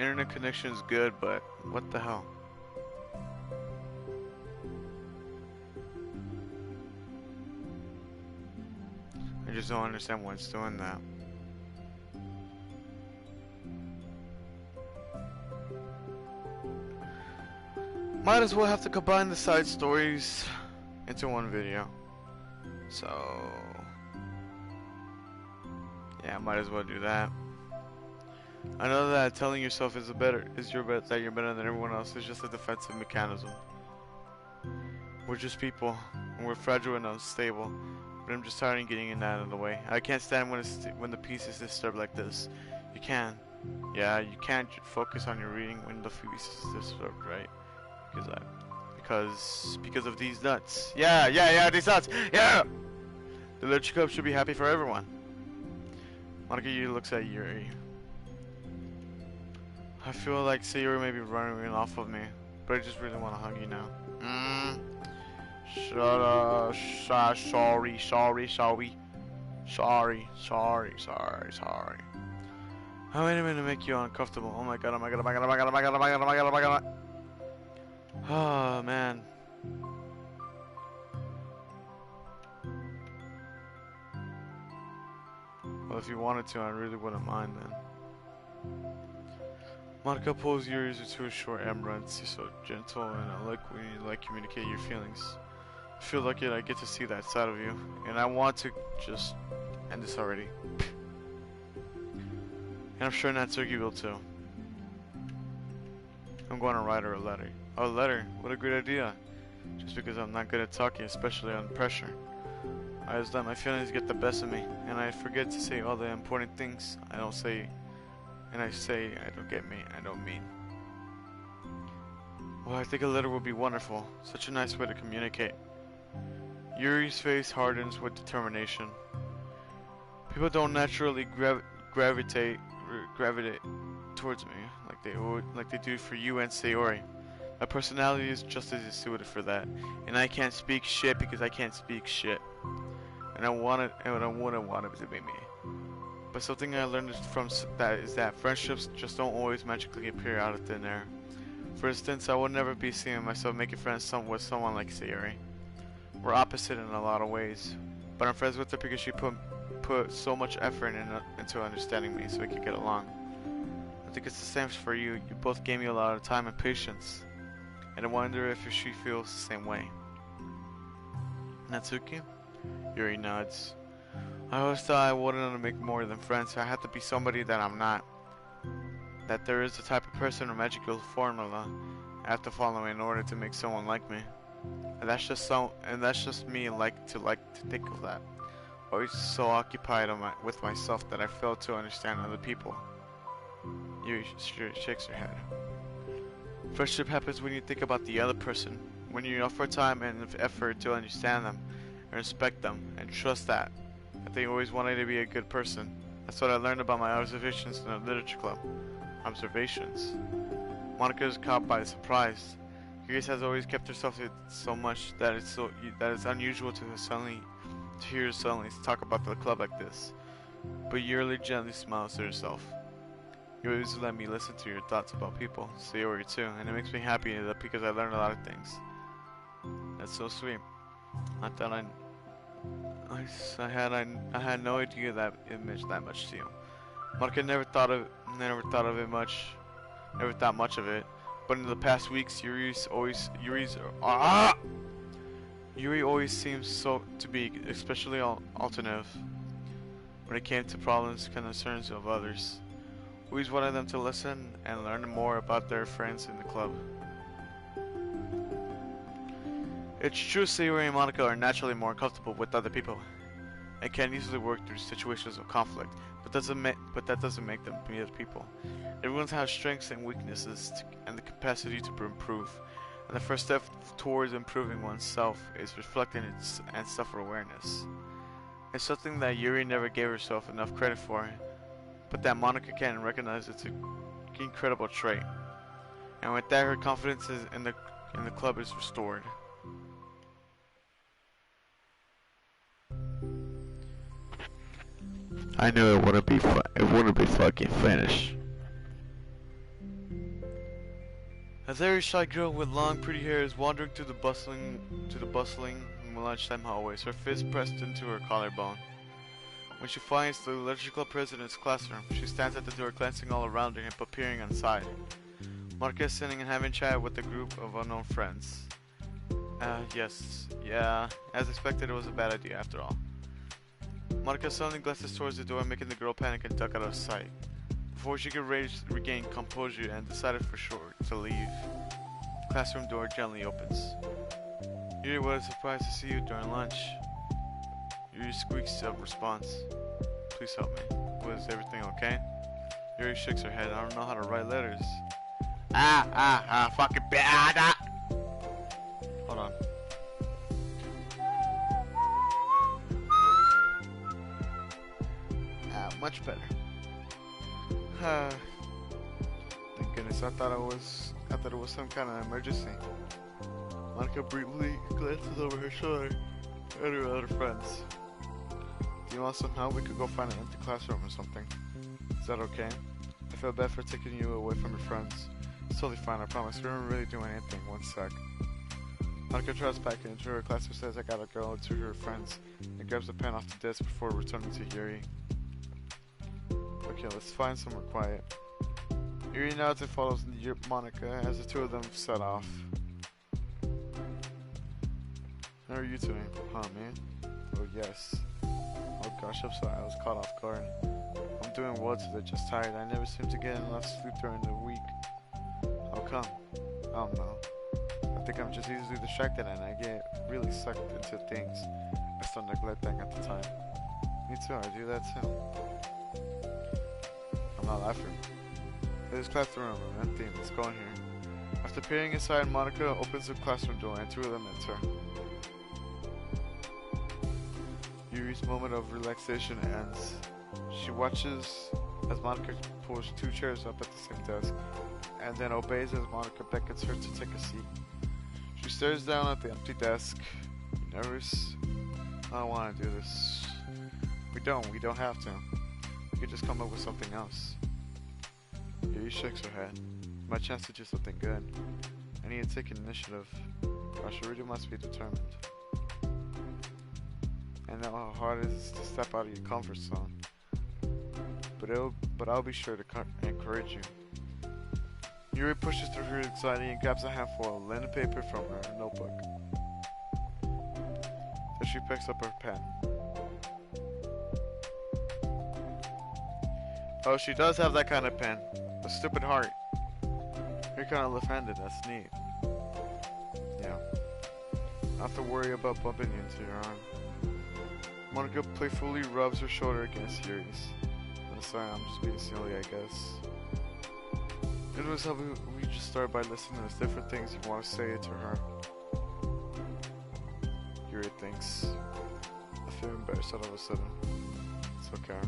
internet connection is good, but what the hell? I just don't understand why it's doing that. Might as well have to combine the side stories into one video. So yeah, might as well do that. I know that telling yourself that you're better than everyone else is just a defensive mechanism. We're just people, and we're fragile and unstable. But I'm just tired of getting that out of the way. I can't stand when the peace is disturbed like this. You can. Yeah, you can't focus on your reading when the peace is disturbed, right? Because of these nuts. Yeah, these nuts. Yeah. The Literature Club should be happy for everyone. Monica looks at Yuri. I feel like Sayuri may be running off of me, but I just really want to hug you now. Shut up. Sorry. I wait a minute to make you uncomfortable. Oh my god. Oh man. Well, if you wanted to, I really wouldn't mind then. Monica pulls Yuri's into a short embrace. You're so gentle, and I like when you communicate your feelings. I feel lucky that I get to see that side of you, and I want to just end this already. And I'm sure Natsuki will too. I'm going to write her a letter. A letter? What a great idea. Just because I'm not good at talking, especially under pressure. I just let my feelings get the best of me, and I forget to say all the important things I don't say. And I say, I don't mean. Well, I think a letter would be wonderful. Such a nice way to communicate. Yuri's face hardens with determination. People don't naturally gravitate towards me like they do for you and Sayori. My personality is just as suited for that, and I can't speak shit because I can't speak shit. And I wouldn't want it to be me. But something I learned from that is that friendships just don't always magically appear out of thin air. For instance, I would never be seeing myself making friends with someone like Sayori. We're opposite in a lot of ways, but I'm friends with her because she put so much effort into understanding me so we could get along. I think it's the same for you. You both gave me a lot of time and patience, and I wonder if she feels the same way. Natsuki? Yuri nods. I always thought I wouldn't make more than friends, so I have to be somebody that I'm not. That there is a type of person or magical formula I have to follow in order to make someone like me. And that's just me like to think of that. Always so occupied with myself that I fail to understand other people. Yuri shakes her head. Friendship happens when you think about the other person, when you offer time and effort to understand them, and respect them, and trust that they always wanted to be a good person. That's what I learned about my observations in the Literature Club. Observations. Monica is caught by surprise. Grace has always kept herself so much that it's unusual to hear her suddenly talk about the club like this. But Yuri gently smiles to herself. You always let me listen to your thoughts about people, Sayori too, and it makes me happy because I learned a lot of things. That's so sweet. I thought I had no idea that it meant that much to you. Monica never thought much of it. But in the past weeks, Yuri always seems to be especially alternative when it came to problems and concerns of others. Always wanted them to listen and learn more about their friends in the club. It's true Sayori and Monica are naturally more comfortable with other people and can easily work through situations of conflict, but that doesn't make them be other people. Everyone has strengths and weaknesses and the capacity to improve, and the first step towards improving oneself is reflecting and self-awareness. It's something that Yuri never gave herself enough credit for, but that Monica can recognize it's an incredible trait. And with that, her confidence in the club is restored. I knew it wouldn't be fucking finished. A very shy girl with long, pretty hair is wandering through the bustling lunchtime hallways, her fist pressed into her collarbone. When she finds the electrical president's classroom, she stands at the door, glancing all around her but peering inside. Monica is sitting and having chat with a group of unknown friends. Yeah, as expected, it was a bad idea after all. Monica suddenly glances towards the door, making the girl panic and duck out of sight. Before she could regain composure and decided for sure to leave, the classroom door gently opens. Yuri, what a surprise to see you during lunch. Yuri squeaks a response. Please help me. Was everything okay? Yuri shakes her head. I don't know how to write letters. Fucking bad. Hold on. Much better. Thank goodness, I thought it was some kind of emergency. Monica briefly glances over her shoulder at her other friends. Do you want some help? We could go find an empty classroom or something. Is that okay? I feel bad for taking you away from your friends. It's totally fine, I promise. We weren't really doing anything. One sec. Monica tries back into her class and says, I gotta go to her friends, and grabs a pen off the desk before returning to Yuri. Okay, let's find somewhere quiet. Yuri nods and follows Monica as the two of them set off. How are you doing? Huh, man? Oh, yes. Oh gosh, I'm sorry, I was caught off guard. I'm doing well today, just tired. I never seem to get enough sleep during the week. How come? I don't know. I think I'm just easily distracted and I get really sucked into things I start neglecting at the time. Me too, I do that too. I'm not laughing. This classroom is empty. Let's go in here. After peering inside, Monica opens the classroom door and two of them enter. Yuri's moment of relaxation ends. She watches as Monica pulls two chairs up at the same desk, and then obeys as Monica beckons her to take a seat. She stares down at the empty desk. Nervous? I don't want to do this. We don't have to. We could just come up with something else. Yuri shakes her head. My chance to do something good. I need to take initiative. Gosh, I really must be determined. I know how hard it is to step out of your comfort zone. But I'll be sure to encourage you. Yuri pushes through her anxiety and grabs a handful of linen paper from her notebook. Then she picks up her pen. Oh, she does have that kind of pen. A stupid heart. You're kind of left-handed, that's neat. Yeah. Not have to worry about bumping into your arm. Monica playfully rubs her shoulder against Yuri's. I'm sorry, I'm just being silly, I guess. It was how we just start by listening to different things you want to say to her. Yuri thinks. I feel embarrassed all of a sudden. It's okay.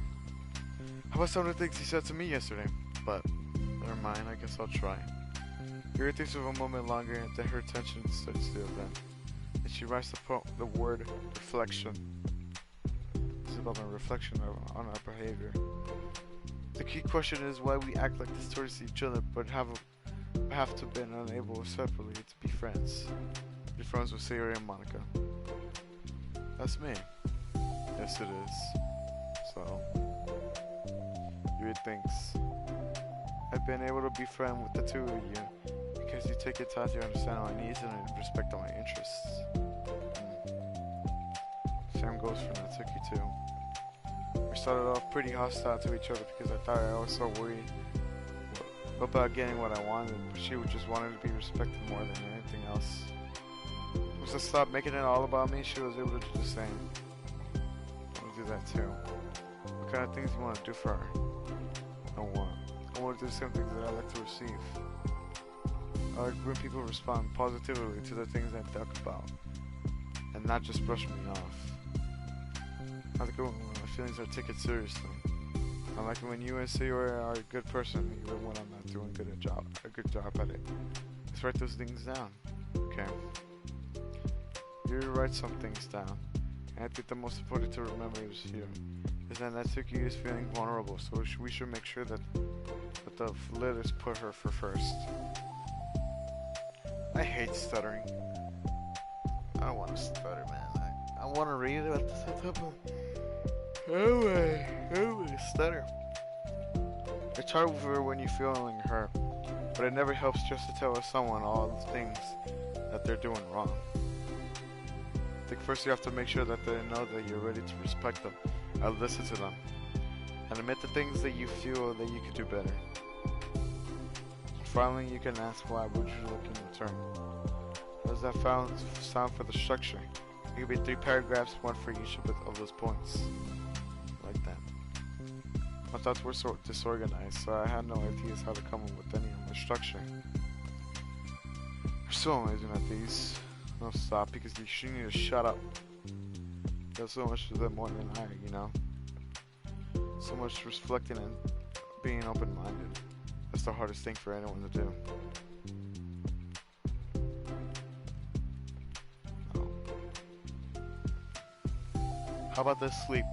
How about some of the things he said to me yesterday? But, never mind, I guess I'll try. Yuri thinks of a moment longer and then her attention starts to event. And she writes the word reflection. This is about my reflection on our behavior. The key question is why we act like this towards each other but have to been unable separately to be friends. Be friends with Sayori and Monica. That's me. Yes it is. So Yuri thinks I've been able to be friends with the two of you because you take your time to understand my needs and respect all my interests. Same goes for Natsuki too. We started off pretty hostile to each other because I thought I was so worried about getting what I wanted, but she just wanted to be respected more than anything else. Once I stopped making it all about me, she was able to do the same. I want to do that too. What kind of things do you want to do for her? I want to do the same things that I like to receive. I like when people respond positively to the things I talk about, and not just brush me off. I like it when my feelings are taken seriously. I like it when you and Sayori are a good person, even when I'm not doing a good job at it. Let's write those things down. Okay. You write some things down. And I think the most important to remember is here is that Natsuki is feeling vulnerable, so we should make sure that the letters put her for first. I hate stuttering. I don't want to stutter, man. I want to read it at the same time. Oh my, stutter. It's hard when you're feeling hurt, but it never helps just to tell someone all the things that they're doing wrong. I think first you have to make sure that they know that you're ready to respect them and listen to them, and admit the things that you feel that you could do better. Finally, you can ask, why would you look in return? How does that sound for the structure? It could be 3 paragraphs, 1 for each of those points. Like that. My thoughts were so disorganized, so I had no ideas how to come up with any of the structure. You're so amazing at these. No, stop, because you need to shut up. There's so much to them more than I, you know? So much reflecting and being open-minded. That's the hardest thing for anyone to do. How about this sleep?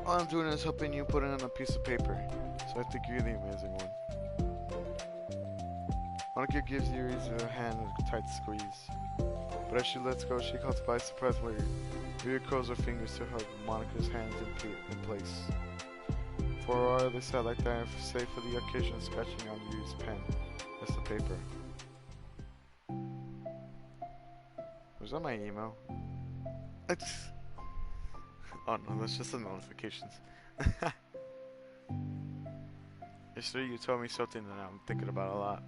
All I'm doing is helping you put it on a piece of paper. So I think you're the amazing one. Monica gives Yuri a hand a tight squeeze. But as she lets go, she caught by surprise where Yuri curls her fingers to hug Monica's hands in place. For a while they sat like that, save for the occasional scratching on Yuri's pen as the paper. Was that my email? Oh no, that's just the notifications. Yesterday you told me something that I'm thinking about a lot.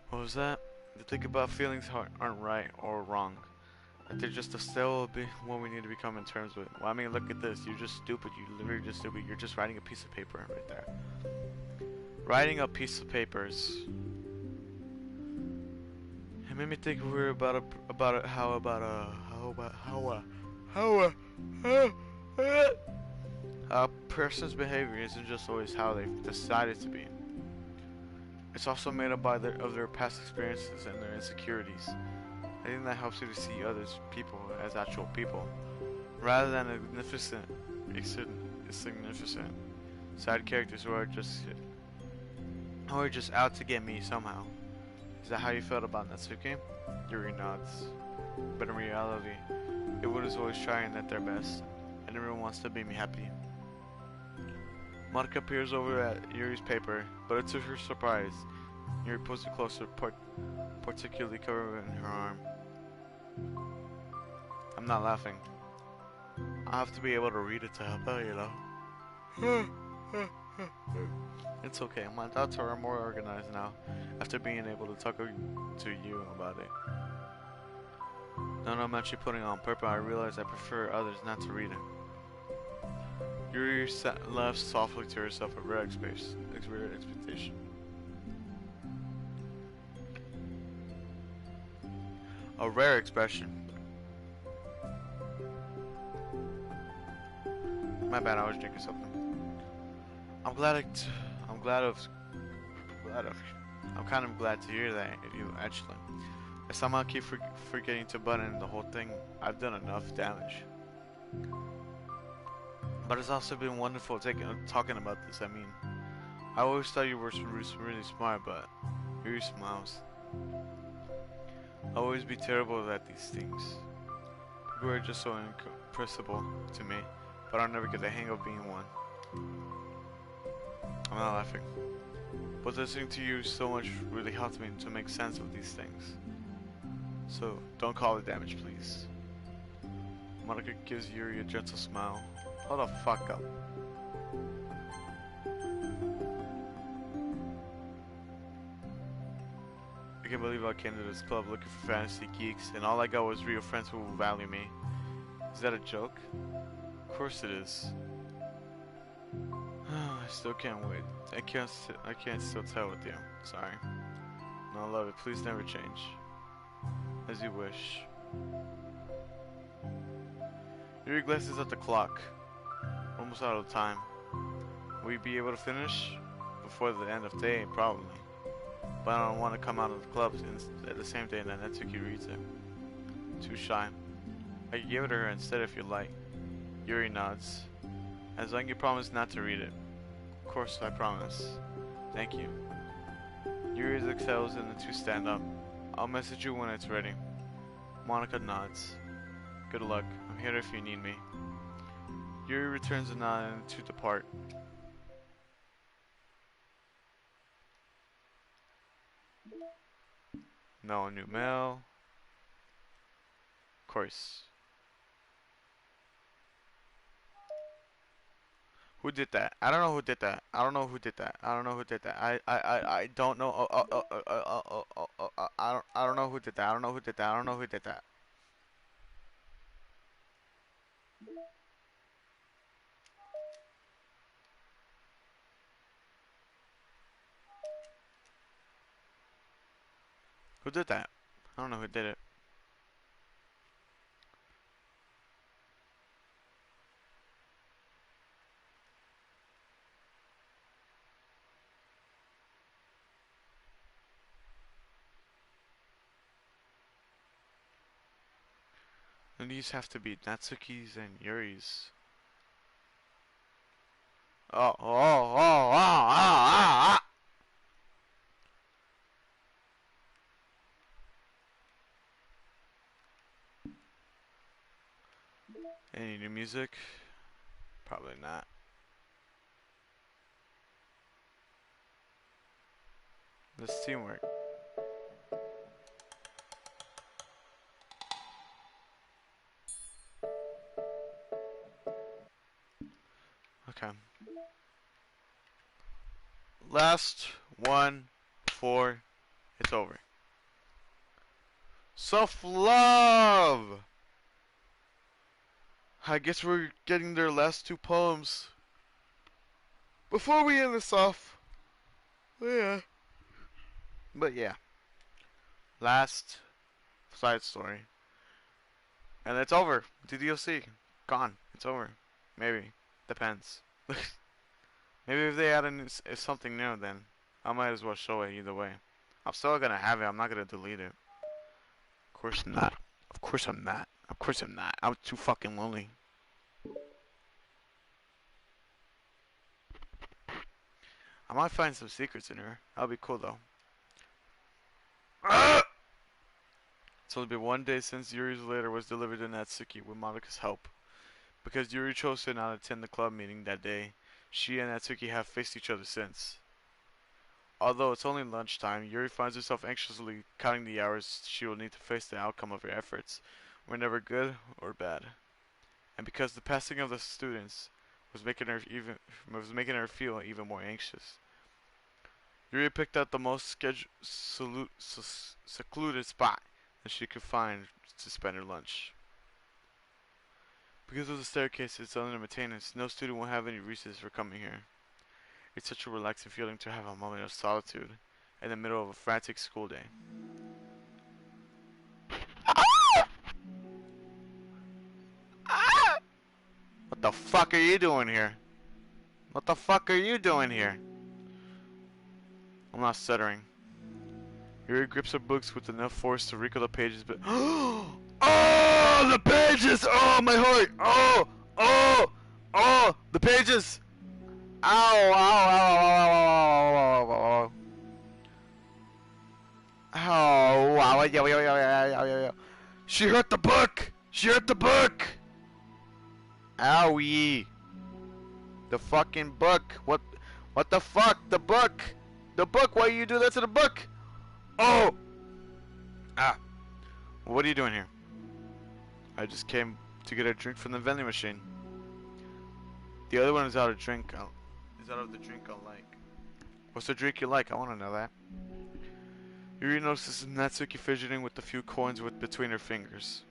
What was that? To think about feelings aren't right or wrong. That they're just still what we need to become in terms with. Well, I mean, look at this. You're just stupid. You're literally just stupid. You're just writing a piece of paper right there. Writing a piece of papers. It made me think we're a person's behavior isn't just always how they've decided to be. It's also made up by their past experiences and their insecurities. I think that helps you to see others people as actual people, rather than insignificant side characters who are just out to get me somehow. Is that how you felt about Natsuki? Yuri nods. But in reality, everyone is always trying at their best, and everyone wants to make me happy. Monica peers over at Yuri's paper, but to her surprise, Yuri pulls it closer, particularly covering her arm. I'm not laughing. I have to be able to read it to help out, you know. It's okay, my thoughts are more organized now, after being able to talk to you about it. Now I'm actually putting on paper, I realize I prefer others not to read it. Yuri laughs softly to herself, a rare expectation. A rare expression. My bad, I was drinking something. I'm kind of glad to hear that you actually. I somehow keep forgetting to button the whole thing. I've done enough damage. But it's also been wonderful talking about this. I mean, I always thought you were really smart, but Yuri smiles. I'll always be terrible at these things. People are just so impressible to me, but I'll never get the hang of being one. I'm not laughing. But listening to you so much really helped me to make sense of these things. So, don't call it damage, please. Monica gives Yuri a gentle smile. Hold the fuck up. I can't believe I came to this club looking for fantasy geeks, and all I got was real friends who will value me. Is that a joke? Of course it is. I still can't wait. I can't still tell with you. Sorry. No, I love it. Please never change. As you wish. Yuri glances at the clock. We're almost out of time. Will you be able to finish? Before the end of the day, probably. But I don't want to come out of the club at the same day that Natsuki reads it. Too shy. I can give it to her instead if you like. Yuri nods. As long as you promise not to read it. Of course, I promise. Thank you. Yuri exhales and the two stand up. I'll message you when it's ready. Monica nods. Good luck. I'm here if you need me. Yuri returns a nod and the two depart. No new mail. Of course. Who did that? I don't know who did that. I don't know who did that. I don't know who did that. I don't know. I don't know who did that. I don't know who did that. I don't know who did that. Who did that? I don't know who did it. And these have to be Natsuki's and Yuri's. Ah. Any new music? Probably not. This is teamwork. Okay. Last one before it's over. Self-love! I guess we're getting their last two poems. Before we end this off. Yeah. But yeah. Last side story. And it's over. DDLC. Gone. It's over. Maybe. Depends. Maybe if they add something new, then I might as well show it either way. I'm still gonna have it. I'm not gonna delete it. Of course not. Of course I'm not. Of course I'm not. I'm too fucking lonely. I might find some secrets in her. That'll be cool though. It's only been 1 day since Yuri's letter was delivered to Natsuki with Monika's help. Because Yuri chose to not attend the club meeting that day, she and Natsuki have faced each other since. Although it's only lunchtime, Yuri finds herself anxiously counting the hours she will need to face the outcome of her efforts, whether good or bad. And because the passing of the students was making her feel even more anxious. Yuri picked out the most secluded spot that she could find to spend her lunch. Because of the staircase is under maintenance, no student will have any reasons for coming here. It's such a relaxing feeling to have a moment of solitude in the middle of a frantic school day. What the fuck are you doing here? What the fuck are you doing here? I'm not stuttering. Yuri grips her books with enough force to recall the pages, but oh, the pages! Oh, my heart! Oh, the pages! Ow, ow. Oh, wow, yo. She hurt the book! She hurt the book! Owie. The fucking book. What the fuck? The book! The book, why you do that to the book? Oh! Ah. What are you doing here? I just came to get a drink from the vending machine. The other one is out of the drink I like. What's the drink you like? I want to know that. Yuri notices Natsuki fidgeting with the few coins between her fingers.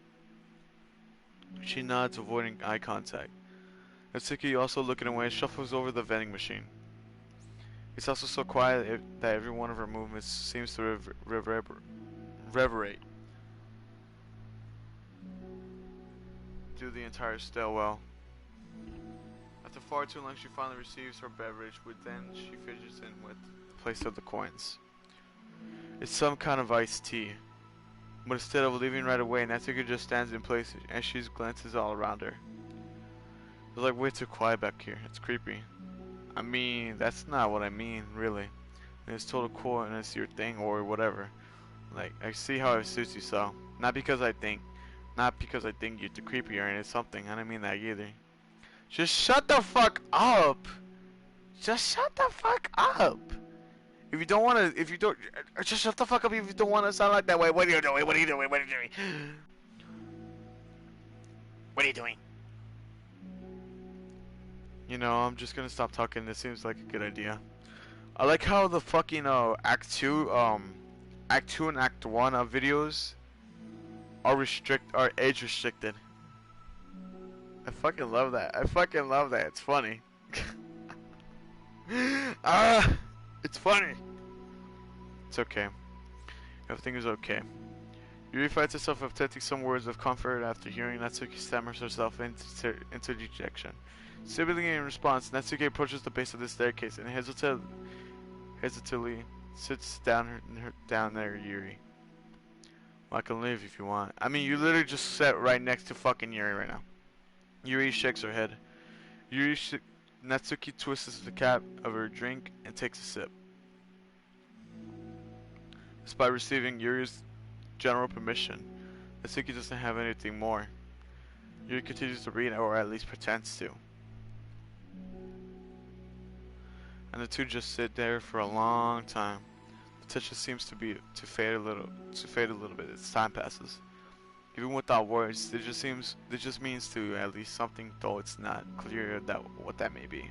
She nods, avoiding eye contact. Natsuki, also looking away, shuffles over the vending machine. It's also so quiet that every one of her movements seems to reverberate through the entire stairwell. After far too long, she finally receives her beverage, which then she fidgets in with the place of the coins. It's some kind of iced tea. But instead of leaving right away, Natsuki just stands in place and she glances all around her. It's like way too quiet back here. It's creepy. I mean, that's not what I mean, really. It's total cool and it's your thing or whatever. Like, I see how it suits you, so. Not because I think you're too creepy or anything, something. I don't mean that either. Just shut the fuck up! Just shut the fuck up! If you don't wanna, if you don't, just shut the fuck up if you don't wanna sound like that way. What are you doing? What are you doing? What are you doing? What are you doing? You know, I'm just gonna stop talking. This seems like a good idea. I like how the fucking Act 2 and Act 1 videos are age restricted. I fucking love that. I fucking love that. It's funny. It's funny. It's okay. Everything is okay. Yuri finds herself attempting some words of comfort after hearing Natsuki stammers herself into dejection. Sibiling in response, Natsuki approaches the base of the staircase and hesitantly sits down there, Yuri. Well, I can leave if you want. I mean, you literally just sat right next to fucking Yuri right now. Yuri shakes her head. Natsuki twists the cap of her drink and takes a sip. Despite receiving Yuri's general permission, Natsuki doesn't have anything more. Yuri continues to read, or at least pretends to. And the two just sit there for a long time. The tension seems to fade a little bit as time passes. Even without words, it just means to at least something, though it's not clear what that may be.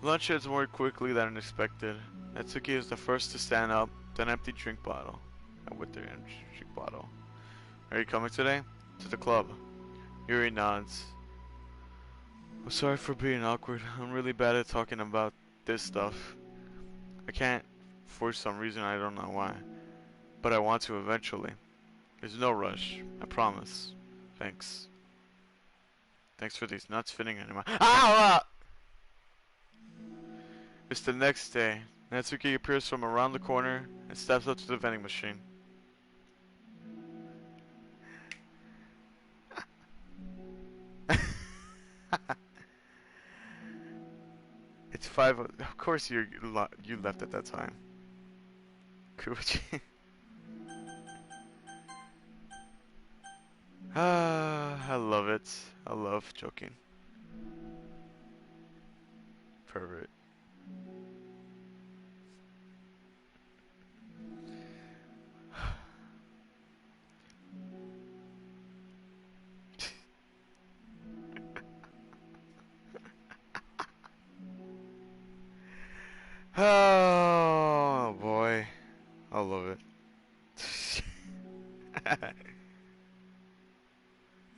Lunch ends more quickly than expected. Natsuki is the first to stand up, with an empty drink bottle. Are you coming today? To the club. Yuri nods. I'm sorry for being awkward. I'm really bad at talking about this stuff. I can't for some reason, I don't know why. But I want to eventually. There's no rush. I promise. Thanks. Thanks for these nuts fitting in my... Ow! It's the next day. Natsuki appears from around the corner and steps up to the vending machine. It's 5. Of course you left at that time. Kuchi. I love it. I love joking. Pervert. Oh boy, I love it.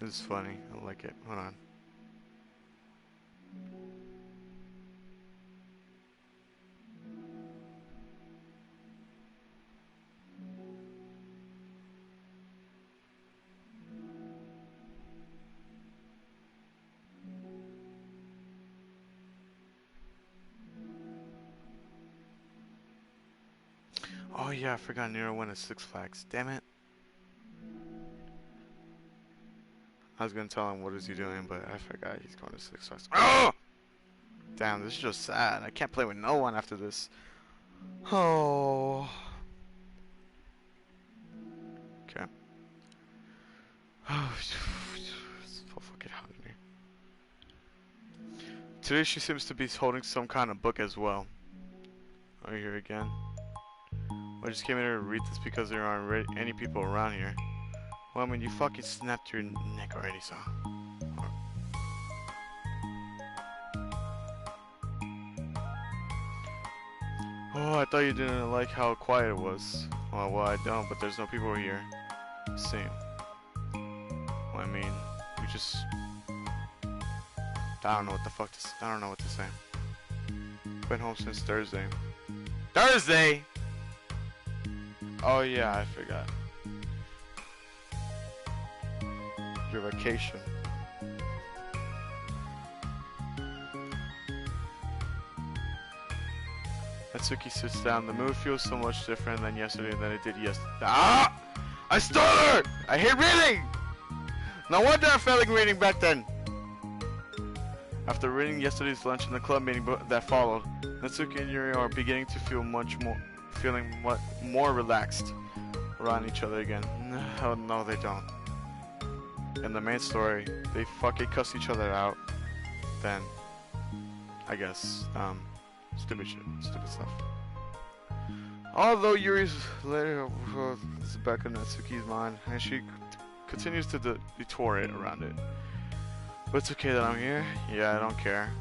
This is funny. I like it. Hold on. Oh yeah, I forgot Nero went to Six Flags. Damn it. I was gonna tell him what is he doing, but I forgot he's going to Six Flags. Oh! Damn, this is just sad. I can't play with no one after this. Oh. Okay. Oh, so fucking hot in here. Today she seems to be holding some kind of book as well. Are you here again? I just came in here to read this because there aren't any people around here. Well, I mean, you fucking snapped your neck already, so... Oh, I thought you didn't like how quiet it was. Well, I don't, but there's no people here. Same. Well, I mean, we just... I don't know what the fuck to... I don't know what to say. Been home since Thursday. Thursday?! Oh yeah, I forgot. Your vacation. Natsuki sits down. The mood feels so much different than yesterday than it did yesterday. Ah! I stuttered! I hate reading! No wonder I felt like reading back then. After reading yesterday's lunch and the club meeting that followed, Natsuki and Yuri are beginning to feel feeling more relaxed around each other again. Oh no, they don't. In the main story, they fucking cuss each other out. Then, I guess, stupid shit, stupid stuff. Although Yuri's later is back in Natsuki's mind, and she continues to detour it around it. But it's okay that I'm here. Yeah, I don't care.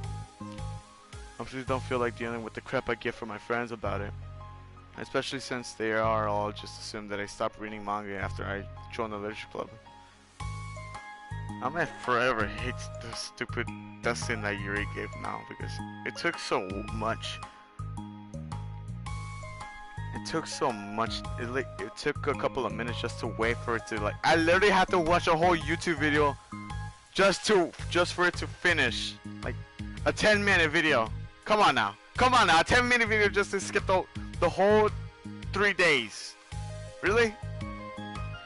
I just don't feel like dealing with the crap I get from my friends about it. Especially since they are all just assume that I stopped reading manga after I joined the literature club. I'm gonna forever hate the stupid dusting that Yuri gave now because it took so much. It took so much. It took a couple of minutes just to wait for it to like. I literally had to watch a whole YouTube video just for it to finish. Like a 10-minute video. Come on now, a 10-minute video just to skip the whole 3 days. Really?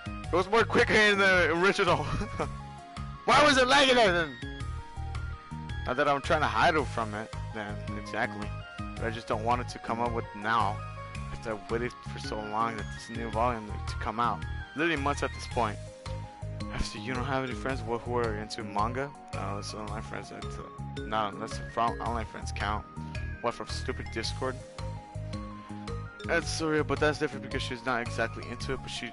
It was more quicker in the original. Why was it like that then? Not that I'm trying to hide it from it, then exactly. But I just don't want it to come up with now. After I waited for so long that this new volume to come out. Literally months at this point. After you don't have any friends who are into manga? No, it's online friends that not unless from online friends count. What, from stupid Discord? That's sorry, but that's different because she's not exactly into it, but she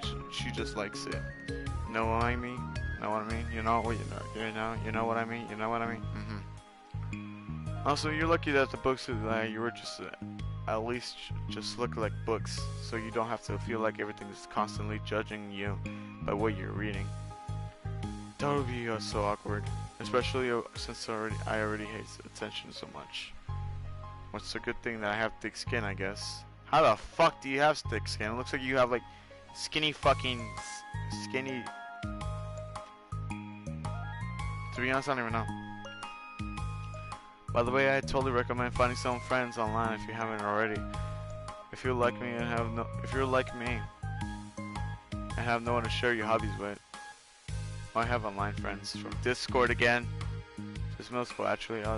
just likes it. You know what I mean? Know what I mean? You know what you know what I mean? You know what I mean? Also, you're lucky that the books that you were just at least just look like books, so you don't have to feel like everything is constantly judging you by what you're reading. That would be so awkward, especially since I already hate attention so much. What's a good thing that I have thick skin, I guess. How the fuck do you have thick skin? It looks like you have like skinny. To be honest, I don't even know. By the way, I totally recommend finding some friends online if you haven't already. If you're like me and have no one to share your hobbies with. I have online friends from Discord again. Just middle school actually. I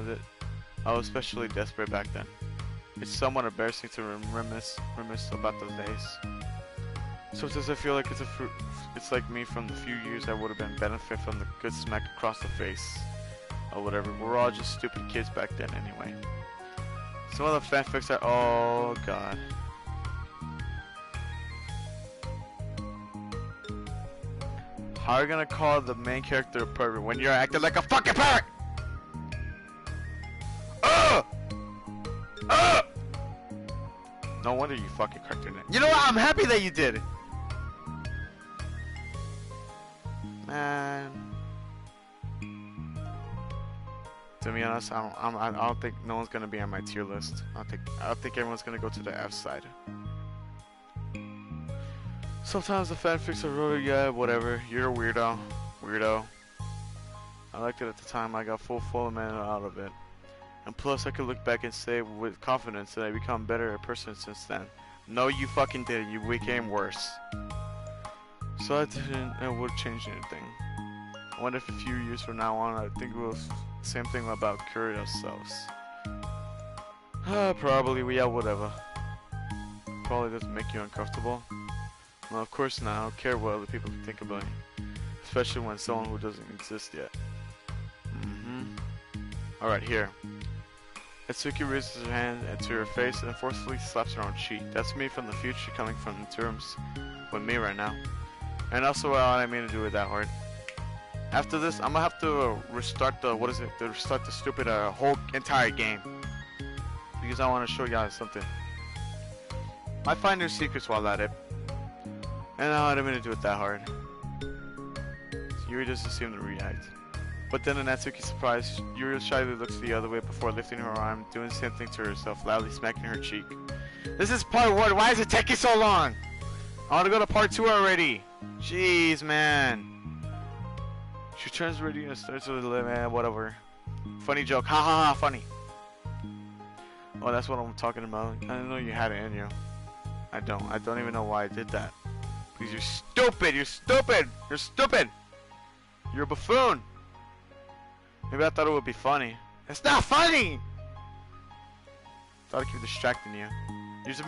was especially desperate back then. It's somewhat embarrassing to reminisce about those days. Sometimes I feel like it's like me from the few years I would have been benefit from the good smack across the face. Or whatever. We're all just stupid kids back then anyway. Some of the fanfics are, oh god. How are you gonna call the main character a pervert when you're acting like a fucking pervert? No wonder you fucking cartoon it. You know what? I'm happy that you did. Man. To be honest, I don't think no one's gonna be on my tier list. I don't think everyone's gonna go to the F side. Sometimes the fanfics are really, yeah, whatever. You're a weirdo. I liked it at the time. I got full man out of it. And plus, I could look back and say with confidence that I become better a person since then. No, you fucking didn't. You became worse. So it would change anything. I wonder if a few years from now on, I think we'll same thing about curing ourselves. Probably, yeah, whatever. Probably doesn't make you uncomfortable. Well, of course not. I don't care what other people think about you. Especially when someone who doesn't exist yet. Alright, here. Atsuki raises her hand to her face and forcefully slaps her on cheek. That's me from the future coming from the terms with me right now. And also what I mean to do with that hard. After this, I'm gonna have to restart the, restart the stupid whole entire game. Because I want to show y'all something. I find new secrets while at it. And I didn't mean to do it that hard. So Yuri doesn't seem to react. But then in Natsuki's surprise, Yuri shyly looks the other way before lifting her arm, doing the same thing to herself, loudly smacking her cheek. This is part 1, why is it taking so long? I want to go to part 2 already. Jeez, man. She turns ready and starts to live, man, whatever. Funny joke, ha ha ha, funny. Oh, that's what I'm talking about. I didn't know you had it in you. I don't even know why I did that. Because you're stupid, you're a buffoon. Maybe I thought it would be funny. It's not funny! Thought I keep distracting you. You're just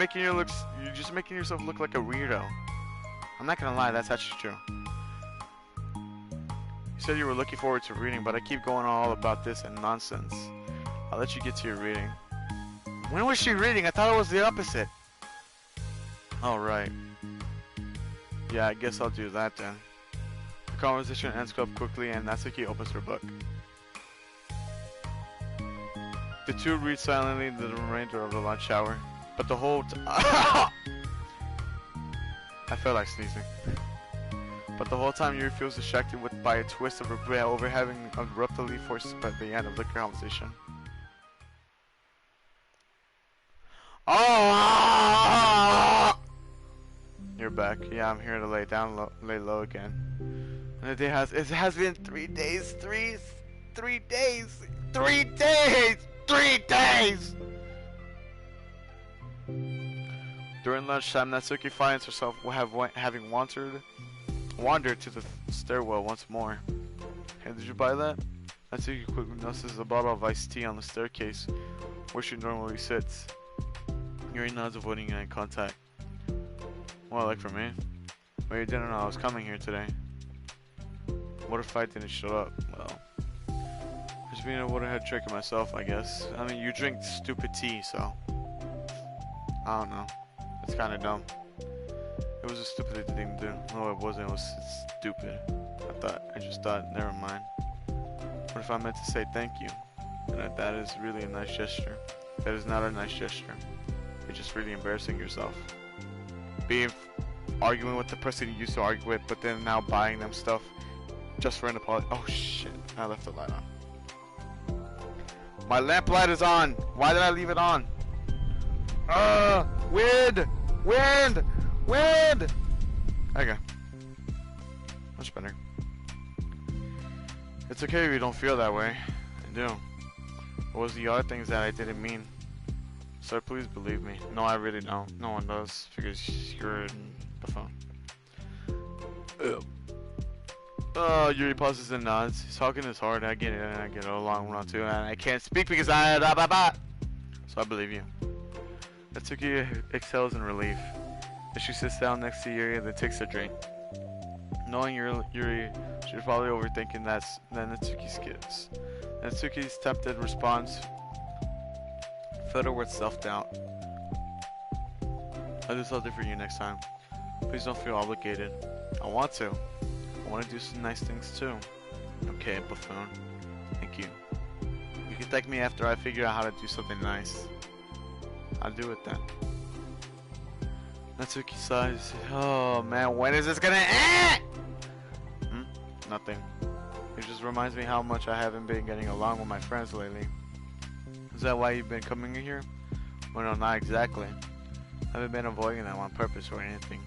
making yourself look like a weirdo. I'm not gonna lie, that's actually true. You said you were looking forward to reading, but I keep going on all about this and nonsense. I'll let you get to your reading. When was she reading? I thought it was the opposite. Alright. Yeah, I guess I'll do that then. The conversation ends up quickly and Natsuki opens her book. The two read silently the remainder of the lunch hour, but the whole I felt like sneezing. But the whole time Yuri feels distracted by a twist of regret over having abruptly forced by the end of the conversation. Oh! You're back. Yeah, I'm here to lay low again. And the day it has been 3 days. 3 days. 3 days. 3 days. During lunchtime, Natsuki finds herself having wandered to the stairwell once more. Hey, did you buy that? Natsuki quickly notices a bottle of iced tea on the staircase, where she normally sits. Yuri nods, avoiding eye contact. Well, like for me? Well, you didn't know I was coming here today. What if I didn't show up? Well, just being able to head tricking myself, I guess. I mean, you drink stupid tea, so I don't know. It's kind of dumb. It was a stupid thing to do. No, it wasn't. It was stupid. I just thought, never mind. What if I meant to say thank you? And that is really a nice gesture. That is not a nice gesture. You're just really embarrassing yourself. Arguing with the person you used to argue with, but then now buying them stuff just for an apology. Oh shit, I left the light on. My lamp light is on. Why did I leave it on? Wind! Wind! Wind! Okay. Much better. It's okay if you don't feel that way. I do. What was the other things that I didn't mean? So please believe me. No, I really don't. No one does. Because you're in the phone. Yuri pauses and nods. He's talking his hard. I get it, and I get it along with too. And I can't speak because so I believe you. Natsuki exhales in relief as she sits down next to Yuri and then takes a drink. Knowing Yuri, she's probably overthinking that Natsuki skips. Natsuki's tempted response filled her with self-doubt. I'll do something for you next time. Please don't feel obligated. I want to. I want to do some nice things too. Okay, buffoon. Thank you. You can thank me after I figure out how to do something nice. I'll do it then. Natsuki sighs. Oh man, when is this gonna end? Nothing. It just reminds me how much I haven't been getting along with my friends lately. Is that why you've been coming here? Well, no, not exactly. I haven't been avoiding them on purpose or anything.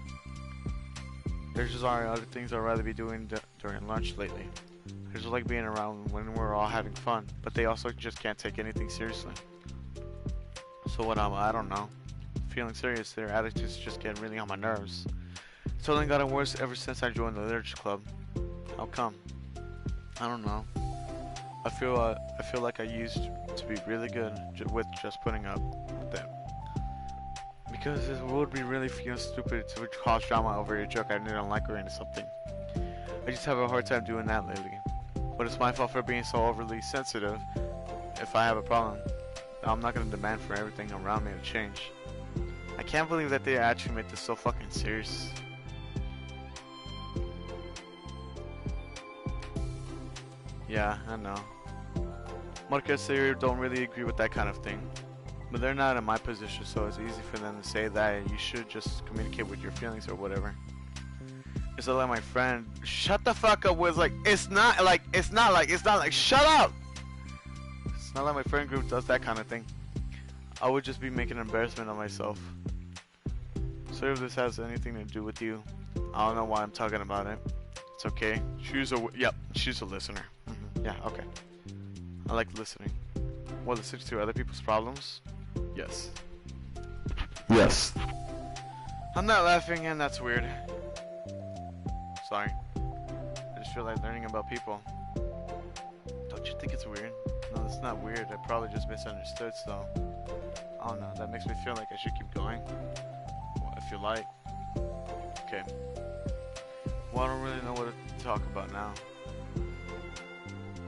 There's just other things I'd rather be doing during lunch lately. I just like being around when we're all having fun, but they also just can't take anything seriously. So what I don't know. Feeling serious, their attitudes just get really on my nerves. It's only gotten worse ever since I joined the literature club. How come? I don't know. I feel like I used to be really good with just putting up with them. Because it would be really feel stupid to cause drama over a joke I didn't like or into something. I just have a hard time doing that lately. But it's my fault for being so overly sensitive. If I have a problem, I'm not gonna demand for everything around me to change. I can't believe that they actually made this so fucking serious. Yeah, I know. Marcus and Yuri don't really agree with that kind of thing. But they're not in my position, so it's easy for them to say that you should just communicate with your feelings or whatever. It's not like my friend, shut the fuck up, was like, it's not like, shut up! It's not like my friend group does that kind of thing. I would just be making an embarrassment of myself. So if this has anything to do with you, I don't know why I'm talking about it. It's okay. She's a listener. Yeah, okay. I like listening. What, listening to other people's problems? Yes. Yes. I'm not laughing and that's weird. Sorry. I just feel like learning about people. Don't you think it's weird? No, it's not weird. I probably just misunderstood, so I don't know. That makes me feel like I should keep going. Well, if you like. Okay. Well, I don't really know what to talk about now.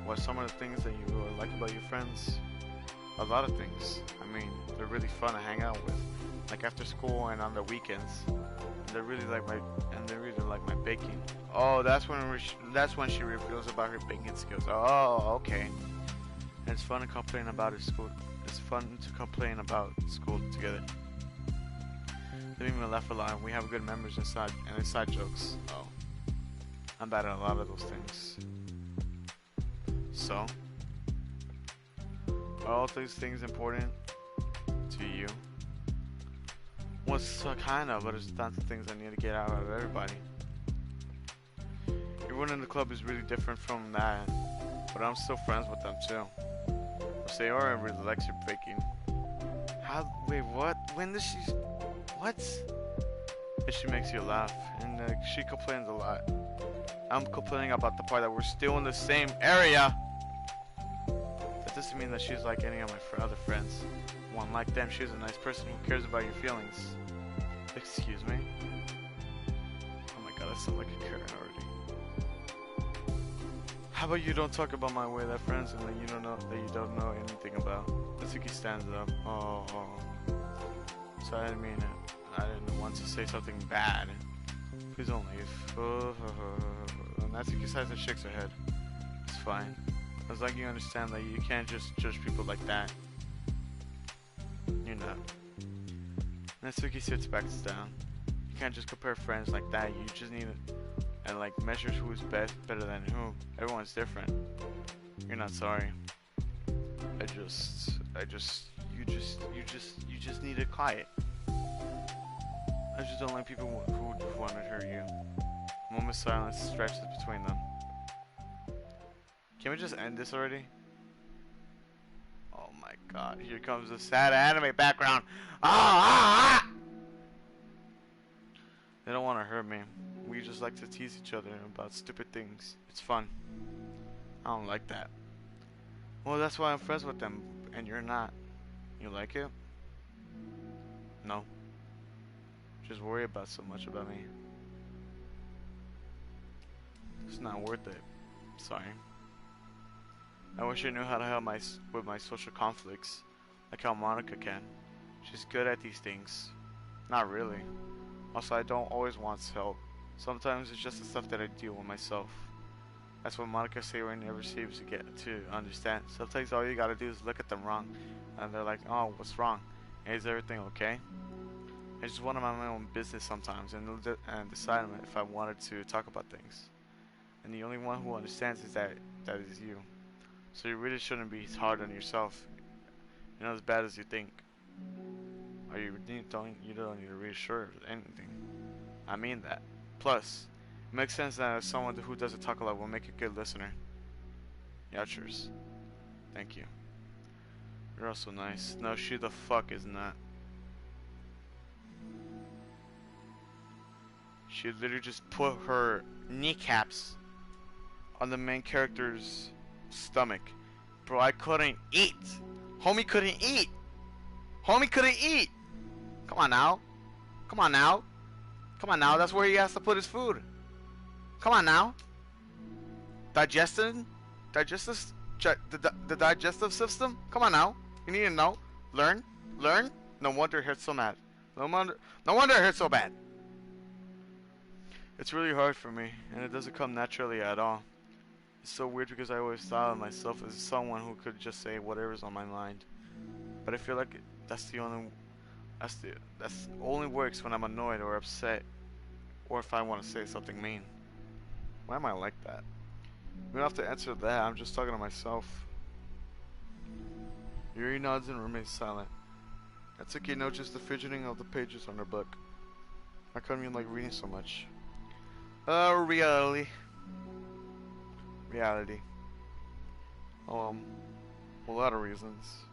What are some of the things that you really like about your friends? A lot of things. I mean, they're really fun to hang out with. Like after school and on the weekends. They really like my baking. Oh, that's when she reveals about her baking skills. Oh, okay. And it's fun to complain about her school. It's fun to complain about school together. They make me laugh a lot. We have good memories inside jokes. Oh, I'm bad at a lot of those things. So, are all these things important to you? Well, kind of, but it's not the things I need to get out of everybody. Everyone in the club is really different from that, but I'm still friends with them too. Say, or I really likes your baking. Wait, what? When does she? What? And she makes you laugh, and she complains a lot. I'm complaining about the part that we're still in the same area. That doesn't mean that she's like any of my other friends. One like them, she's a nice person who cares about your feelings. Excuse me? Oh my god, I sound like a Karen already. How about you don't talk about my way that friends and that you don't know anything about? Natsuki stands up. Oh. So I didn't mean it. I didn't want to say something bad. Please don't leave. Natsuki sighs and shakes her head. It's fine. As long as you understand that you can't just judge people like that. You're not. Natsuki sits back down. You can't just compare friends like that. You just need to measure who's better than who. Everyone's different. You're not sorry. You just need to quiet. I just don't like people who want to hurt you. A moment's silence stretches between them. Can we just end this already? Oh my god, here comes the sad anime background. They don't want to hurt me. We just like to tease each other about stupid things. It's fun. I don't like that. Well, that's why I'm friends with them, and you're not. You like it? No. Just worry about so much about me. It's not worth it. Sorry. I wish I knew how to help with my social conflicts, like how Monica can. She's good at these things. Not really. Also, I don't always want help. Sometimes it's just the stuff that I deal with myself. That's what Monica Sayori never seems to get to understand. Sometimes all you gotta do is look at them wrong, and they're like, "Oh, what's wrong? Is everything okay?" I just want to mind my own business sometimes and decide if I wanted to talk about things. And the only one who understands is that is you. So you really shouldn't be hard on yourself. You're not as bad as you think. Or you don't need to reassure anything. I mean that. Plus, it makes sense that someone who doesn't talk a lot will make a good listener. Yeah, cheers. Thank you. You're also nice. No, she the fuck is not. She literally just put her kneecaps on the main character's stomach. Bro, I couldn't eat. Homie couldn't eat. Homie couldn't eat. Come on now. Come on now. Come on now. That's where he has to put his food. Come on now. The digestive system? Come on now. You need to know. Learn. No wonder it hurts so bad. No wonder it hurts so bad. It's really hard for me, and it doesn't come naturally at all. It's so weird because I always thought of myself as someone who could just say whatever's on my mind. But I feel like that's only works when I'm annoyed or upset, or if I want to say something mean. Why am I like that? You don't have to answer that. I'm just talking to myself. Yuri nods and remains silent. Natsuki notices the fidgeting of the pages on her book. How come you like reading so much? Reality. A lot of reasons.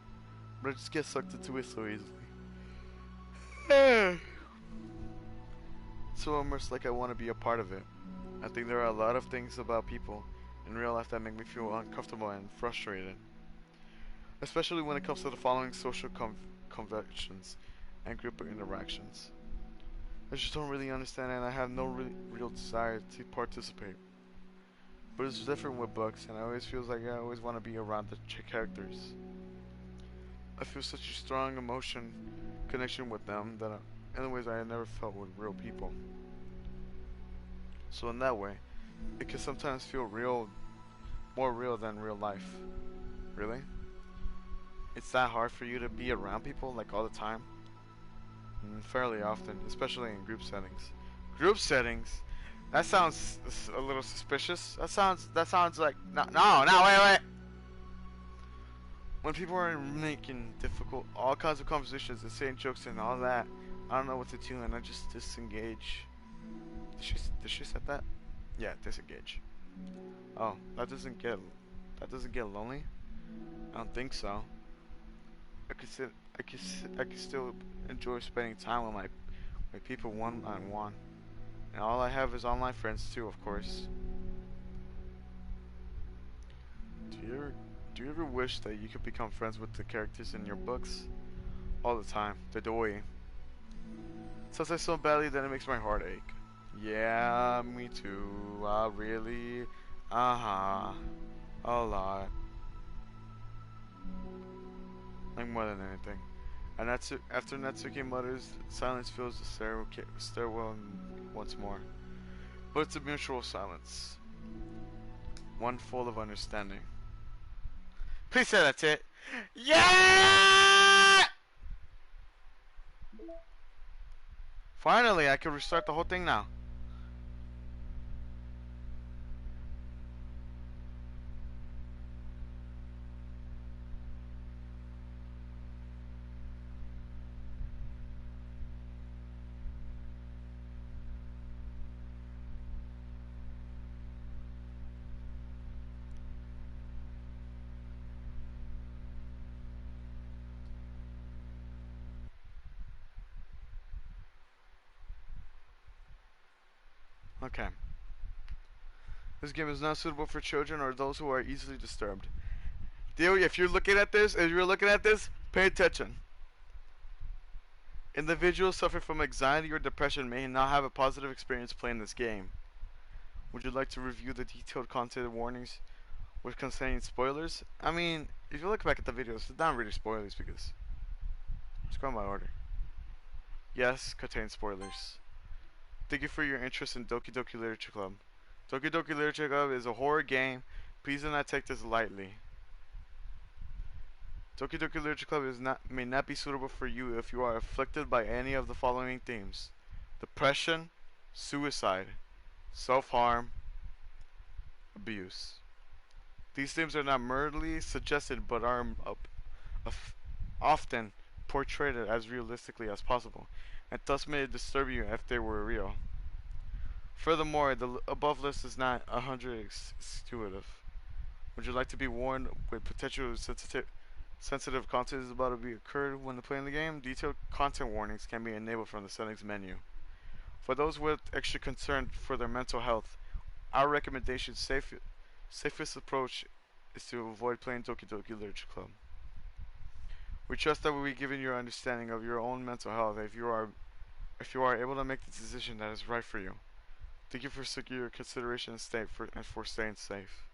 But I just get sucked into it so easily. It's almost like I want to be a part of it. I think there are a lot of things about people in real life that make me feel uncomfortable and frustrated. especially when it comes to the following social conventions and group interactions. I just don't really understand it, and I have no real desire to participate. But it's different with books, and I always feels like I always want to be around the characters. I feel such a strong emotion connection with them that in ways I never felt with real people. So in that way, it can sometimes feel real, more real than real life. Really? It's that hard for you to be around people like all the time? Fairly often, especially in group settings. Group settings? That sounds a little suspicious. That sounds like no, wait. When people are making difficult, all kinds of conversations and saying jokes and all that, I don't know what to do and I just disengage. Did she said that? Yeah, disengage. Oh, that doesn't get lonely? I don't think so. I could still enjoy spending time with my people one on one. And all I have is online friends too, of course. Do you ever wish that you could become friends with the characters in your books? All the time. The doy. Sounds like so badly that it makes my heart ache. Yeah, me too. Really? Uh-huh. A lot. Like more than anything. And after Natsuki mutters, silence fills the stairwell once more. But it's a mutual silence. One full of understanding. Please say that's it. Yeah! Finally, I can restart the whole thing now. Okay. This game is not suitable for children or those who are easily disturbed. If you're looking at this, pay attention. Individuals suffering from anxiety or depression may not have a positive experience playing this game. Would you like to review the detailed content warnings with containing spoilers? I mean, if you look back at the videos, it's not really spoilers because it's going by order. Yes, contains spoilers. Thank you for your interest in Doki Doki Literature Club. Doki Doki Literature Club is a horror game. Please do not take this lightly. Doki Doki Literature Club may not be suitable for you if you are afflicted by any of the following themes: depression, suicide, self-harm, abuse. These themes are not merely suggested but are often portrayed as realistically as possible, and thus may disturb you if they were real. Furthermore, the above list is not 100% intuitive. Would you like to be warned with potential sensitive content is about to be occurred when playing the game? Detailed content warnings can be enabled from the settings menu. For those with extra concern for their mental health, our recommendation safest approach is to avoid playing Doki Doki Literature Club. We trust that we'll be giving you an understanding of your own mental health if you are able to make the decision that is right for you. Thank you for your consideration and for staying safe.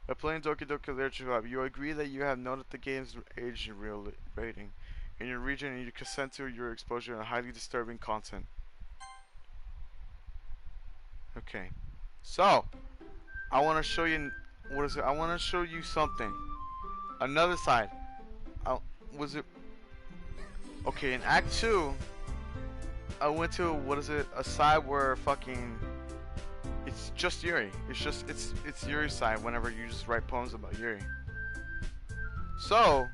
By playing Doki Doki Literature Club, you agree that you have noted the game's age and real rating in your region and you consent to your exposure to highly disturbing content. Okay. So, I want to show you, what is it? I want to show you something. Another side. Was it? Okay, in Act 2, I went to, a side where fucking, it's just Yuri. It's Yuri's side whenever you just write poems about Yuri. So,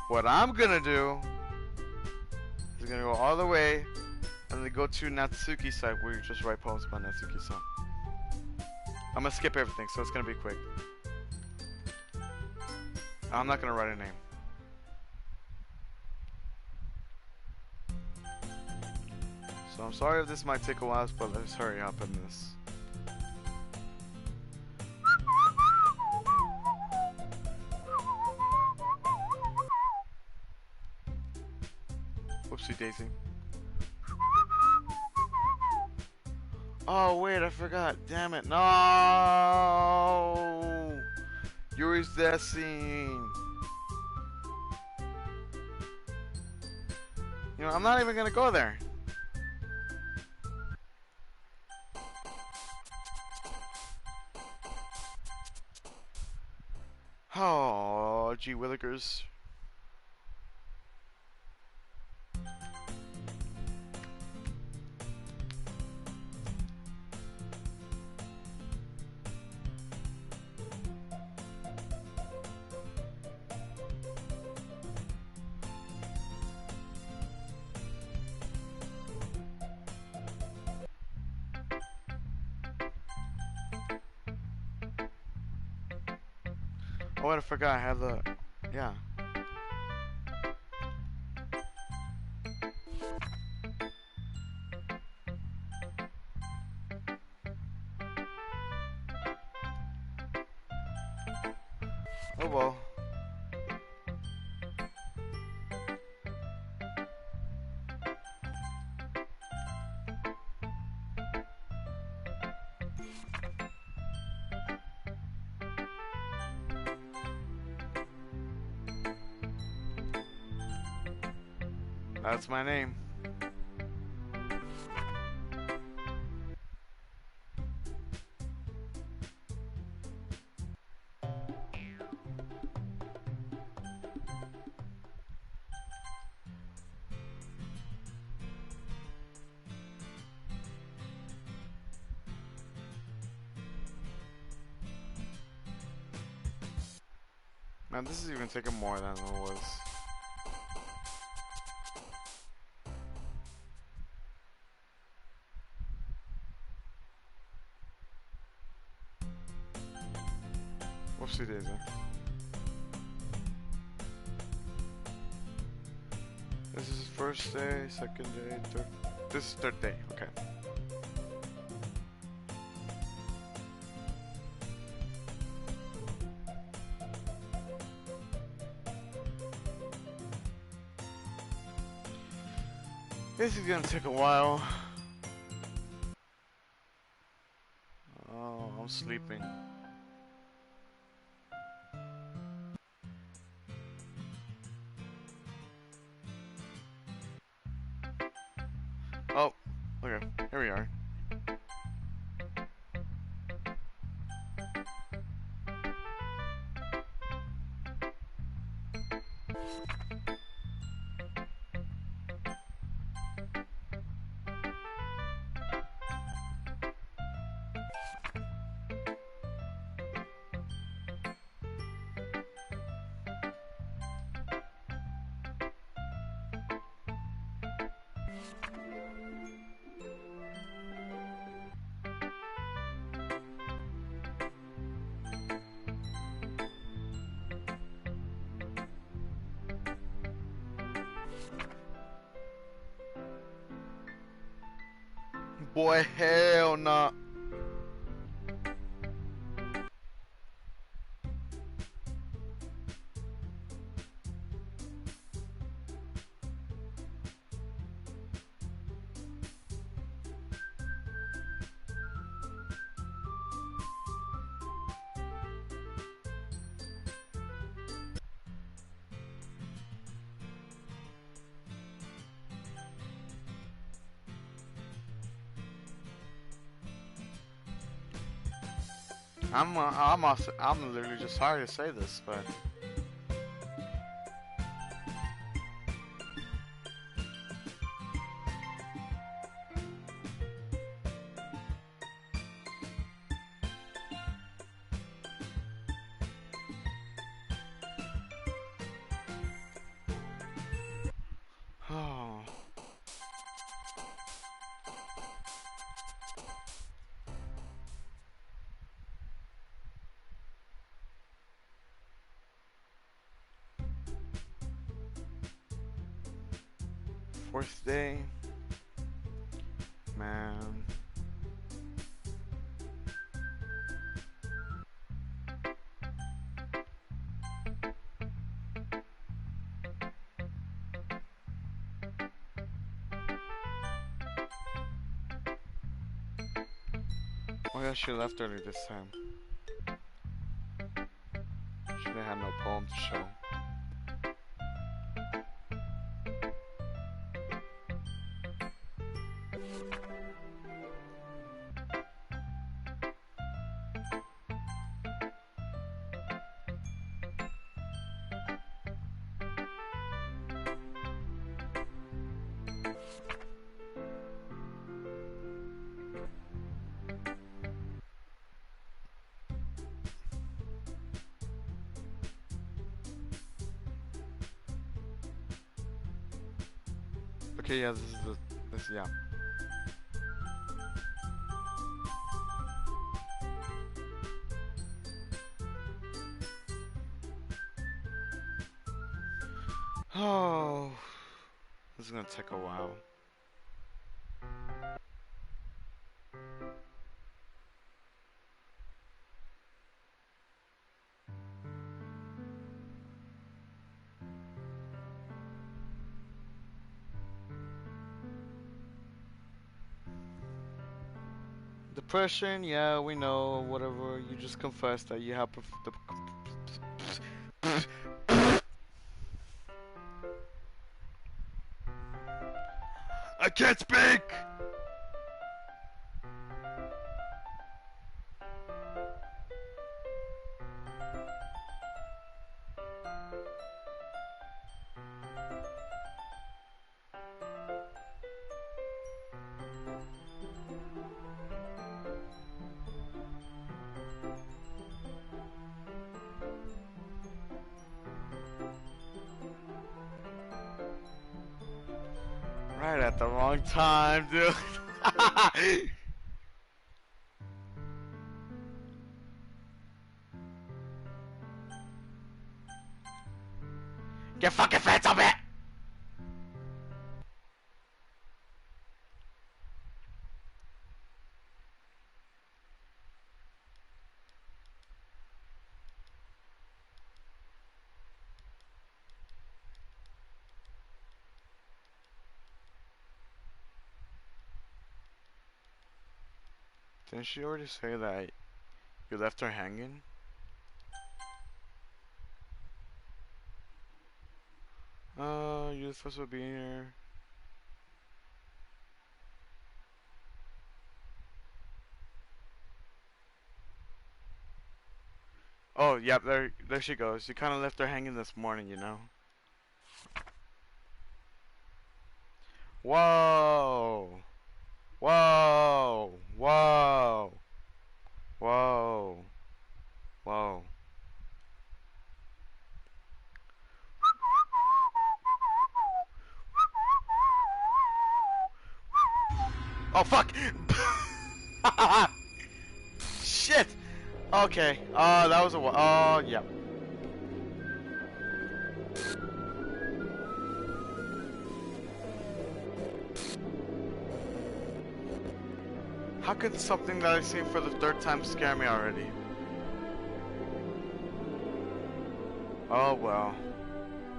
what I'm gonna do is gonna go all the way and then go to Natsuki's side where you just write poems about Natsuki's song. I'm gonna skip everything, so it's gonna be quick. I'm not gonna write a name. So I'm sorry if this might take a while, but let's hurry up in this. Whoopsie daisy. Oh wait, I forgot. Damn it. No. Yuri's death scene. You know, I'm not even gonna go there. Oh, gee willikers. Oh, I forgot I have the... Yeah. Oh well. That's my name. Man, this is even taking more than it was. Whoopsie daisy. This is first day, second day, third. This is third day, okay. This is gonna take a while. Oh, I'm sleeping. Oh, okay, here we are. Boy, hell no. I'm literally just sorry to say this, but oh. Fourth day, man. Oh yeah, she left early this time. She didn't have no poem to show. Okay, yeah, this, yeah. Oh, this is gonna take a while. Depression, yeah, we know, whatever. You just confess that you have I can't speak! Right at the wrong time, dude. Get fucking fence up it! Didn't she already say that you left her hanging? You're supposed to be here. Oh, yep, there she goes. You kind of left her hanging this morning, you know. Whoa! Whoa! Whoa! Whoa! Whoa! Oh fuck! Shit! Okay. That was a. Oh, yep. How could something that I've seen for the third time scare me already? Oh well.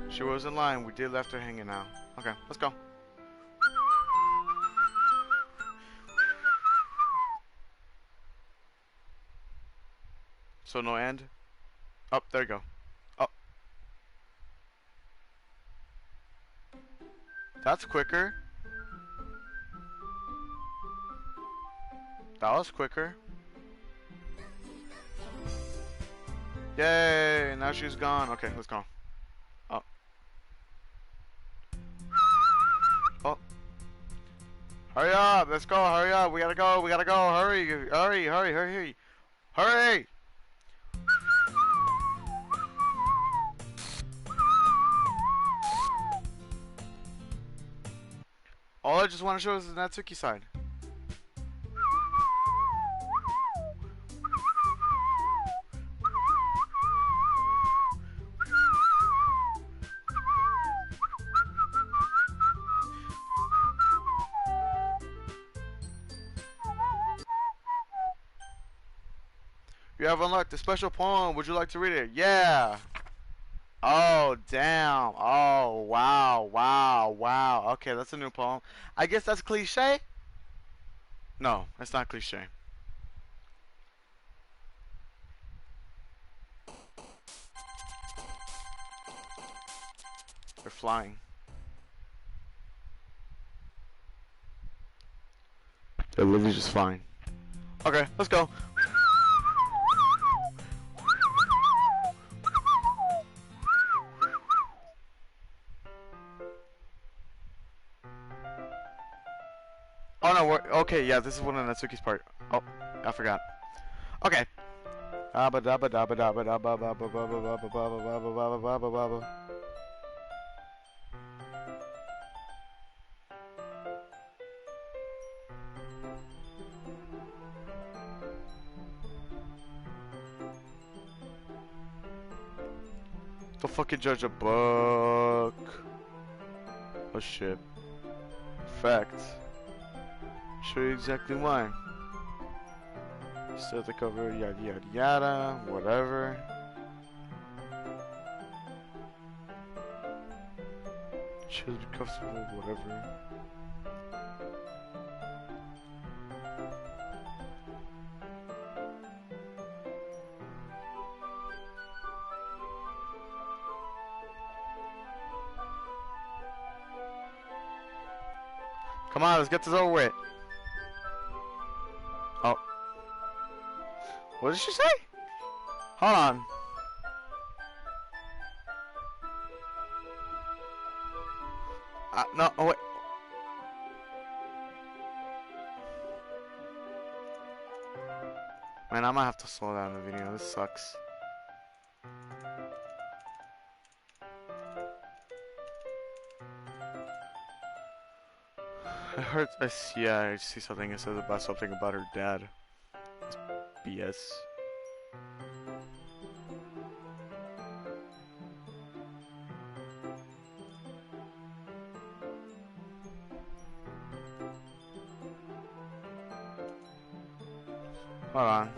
She was in line. We did left her hanging now. Okay, let's go. So no end? Oh, there you go. Oh. That's quicker. That was quicker. Yay, now she's gone. Okay, let's go. Oh. Oh. Hurry up, let's go, hurry up. We gotta go, hurry, hurry, hurry, hurry, hurry. All I just want to show is the Natsuki side. You have unlocked a special poem. Would you like to read it? Yeah. Oh, damn. Oh, wow, wow, wow. Okay, that's a new poem. I guess that's cliche? No, it's not cliche. flying. They're literally just flying. Okay, let's go. Oh no, we're okay. Yeah, this is one of Natsuki's part. Oh, I forgot. Okay. Don't fucking judge a book. Oh shit. Fact. Show you exactly why. Still the cover, yada yada yada, whatever. Chill, be comfortable, whatever. Come on, let's get this over with. Oh. What did she say? Hold on. No, oh wait. Man, I might have to slow down the video. This sucks. Yeah, I see something. It says about something about her dad. It's BS. Hold on.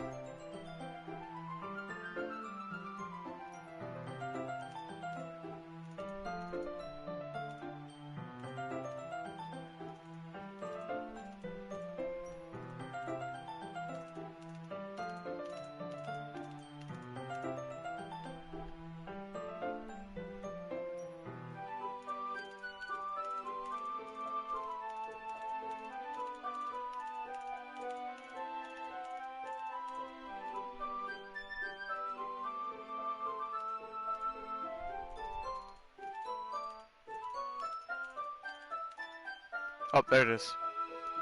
Oh, there it is.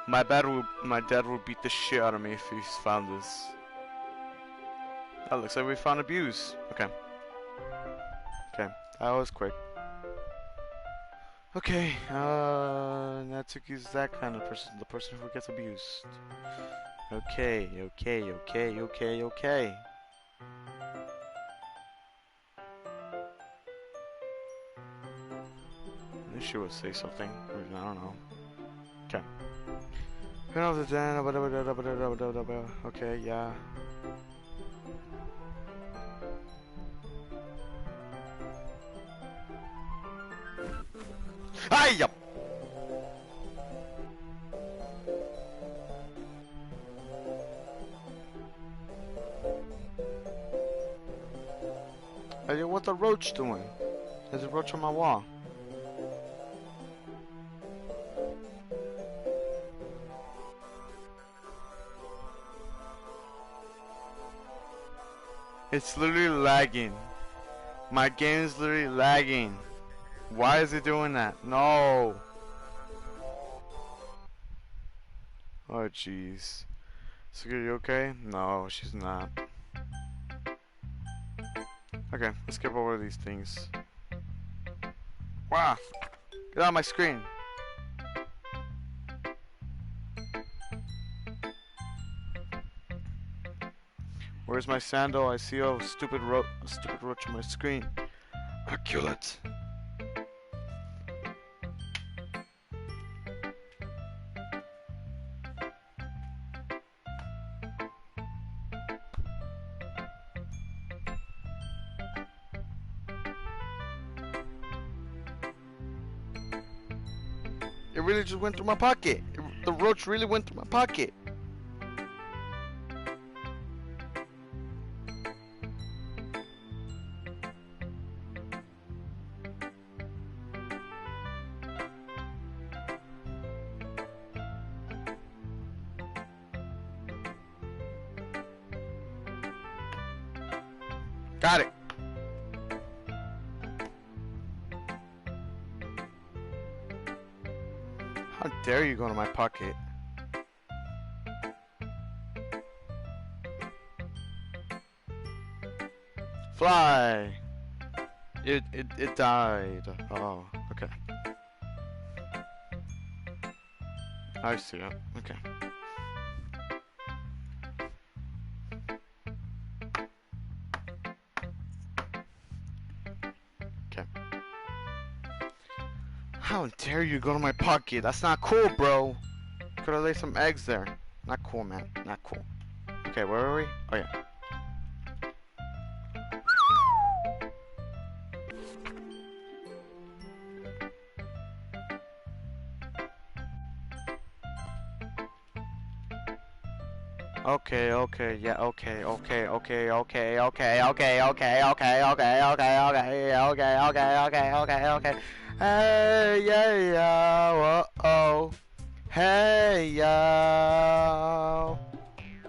My dad will beat the shit out of me if he's found this. That looks like we found abuse. Okay. Okay, that was quick. Okay, Natsuki's that kind of person, the person who gets abused. Okay. Maybe she would say something. I don't know. Okay. Okay, yeah. Hiya! Hey, what the roach doing? There's a roach on my wall. It's literally lagging. My game is literally lagging. Why is it doing that? No. Oh jeez. Security okay? No, she's not. Okay, let's skip over these things. Wow! Get out of my screen! Where's my sandal? I see a stupid roach on my screen. I'll kill it. It really just went through my pocket. The roach really went through my pocket. Got it. How dare you go into my pocket? Fly! It died. Oh, okay. I see it. Okay. Okay. How dare you go to my pocket? That's not cool, bro. Could have laid some eggs there. Not cool, man. Not cool. Okay, where are we? Oh, yeah. Okay, okay, yeah, okay, okay, okay, okay, okay, okay, okay, okay, okay, okay, okay, okay, okay, okay, okay, okay. Hey, yeah, yeah, whoa, oh. Hey, yo.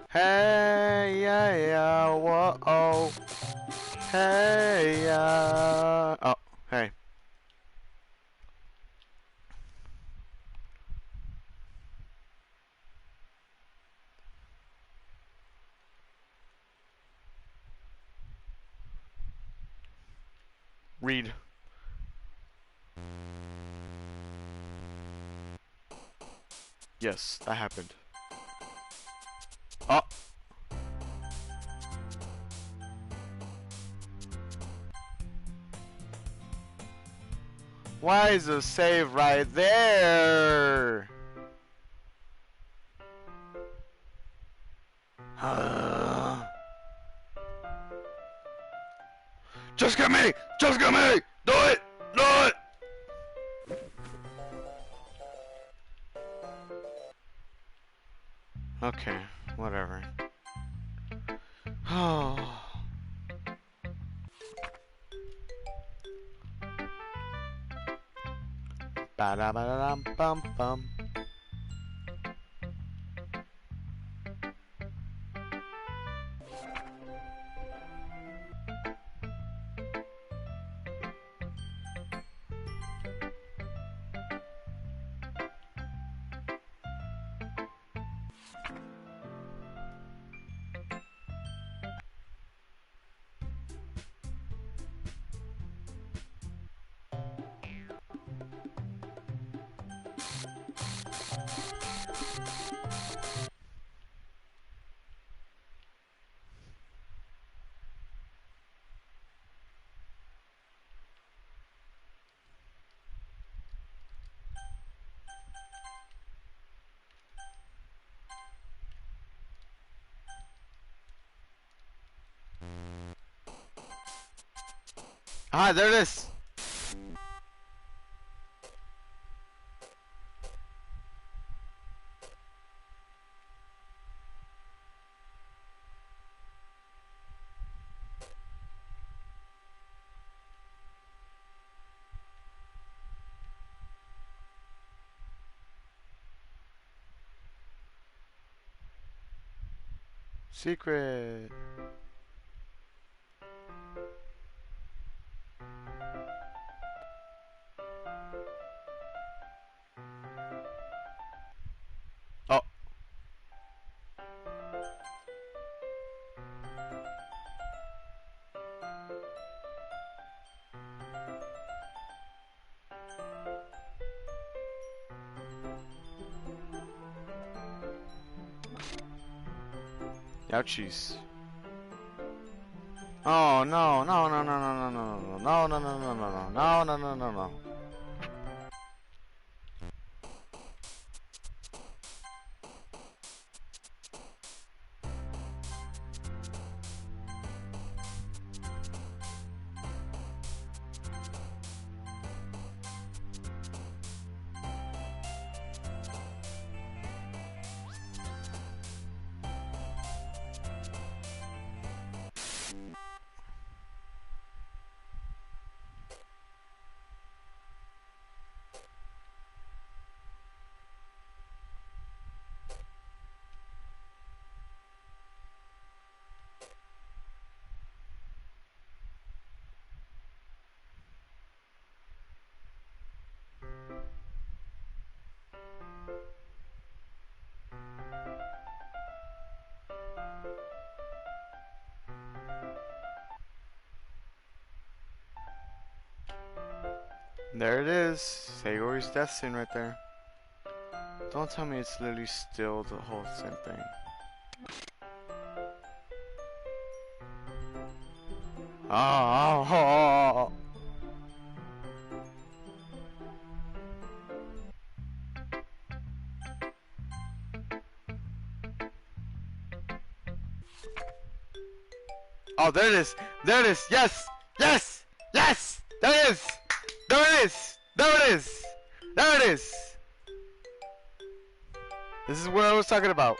Hey, yeah, yeah, whoa, oh. Hey, yeah. Oh, hey. Read. Yes, that happened. Oh. Why is the save right there? Just get me! Just get me! Do it! Do it! Okay, whatever. Oh. Ba-da-ba-da-dum-bum-bum. Ah, there it is! Secret! Oh. Ouchies. Oh no, no, no, no, no, no, no, no, no, no, no, no, no, no, no, no, no, no. There it is. Sayori's death scene right there. Don't tell me it's literally still the whole same thing. Oh. Oh, there it is. There it is. Yes. Yes. Yes. There it is. There it is. There it is. There it is. This is what I was talking about.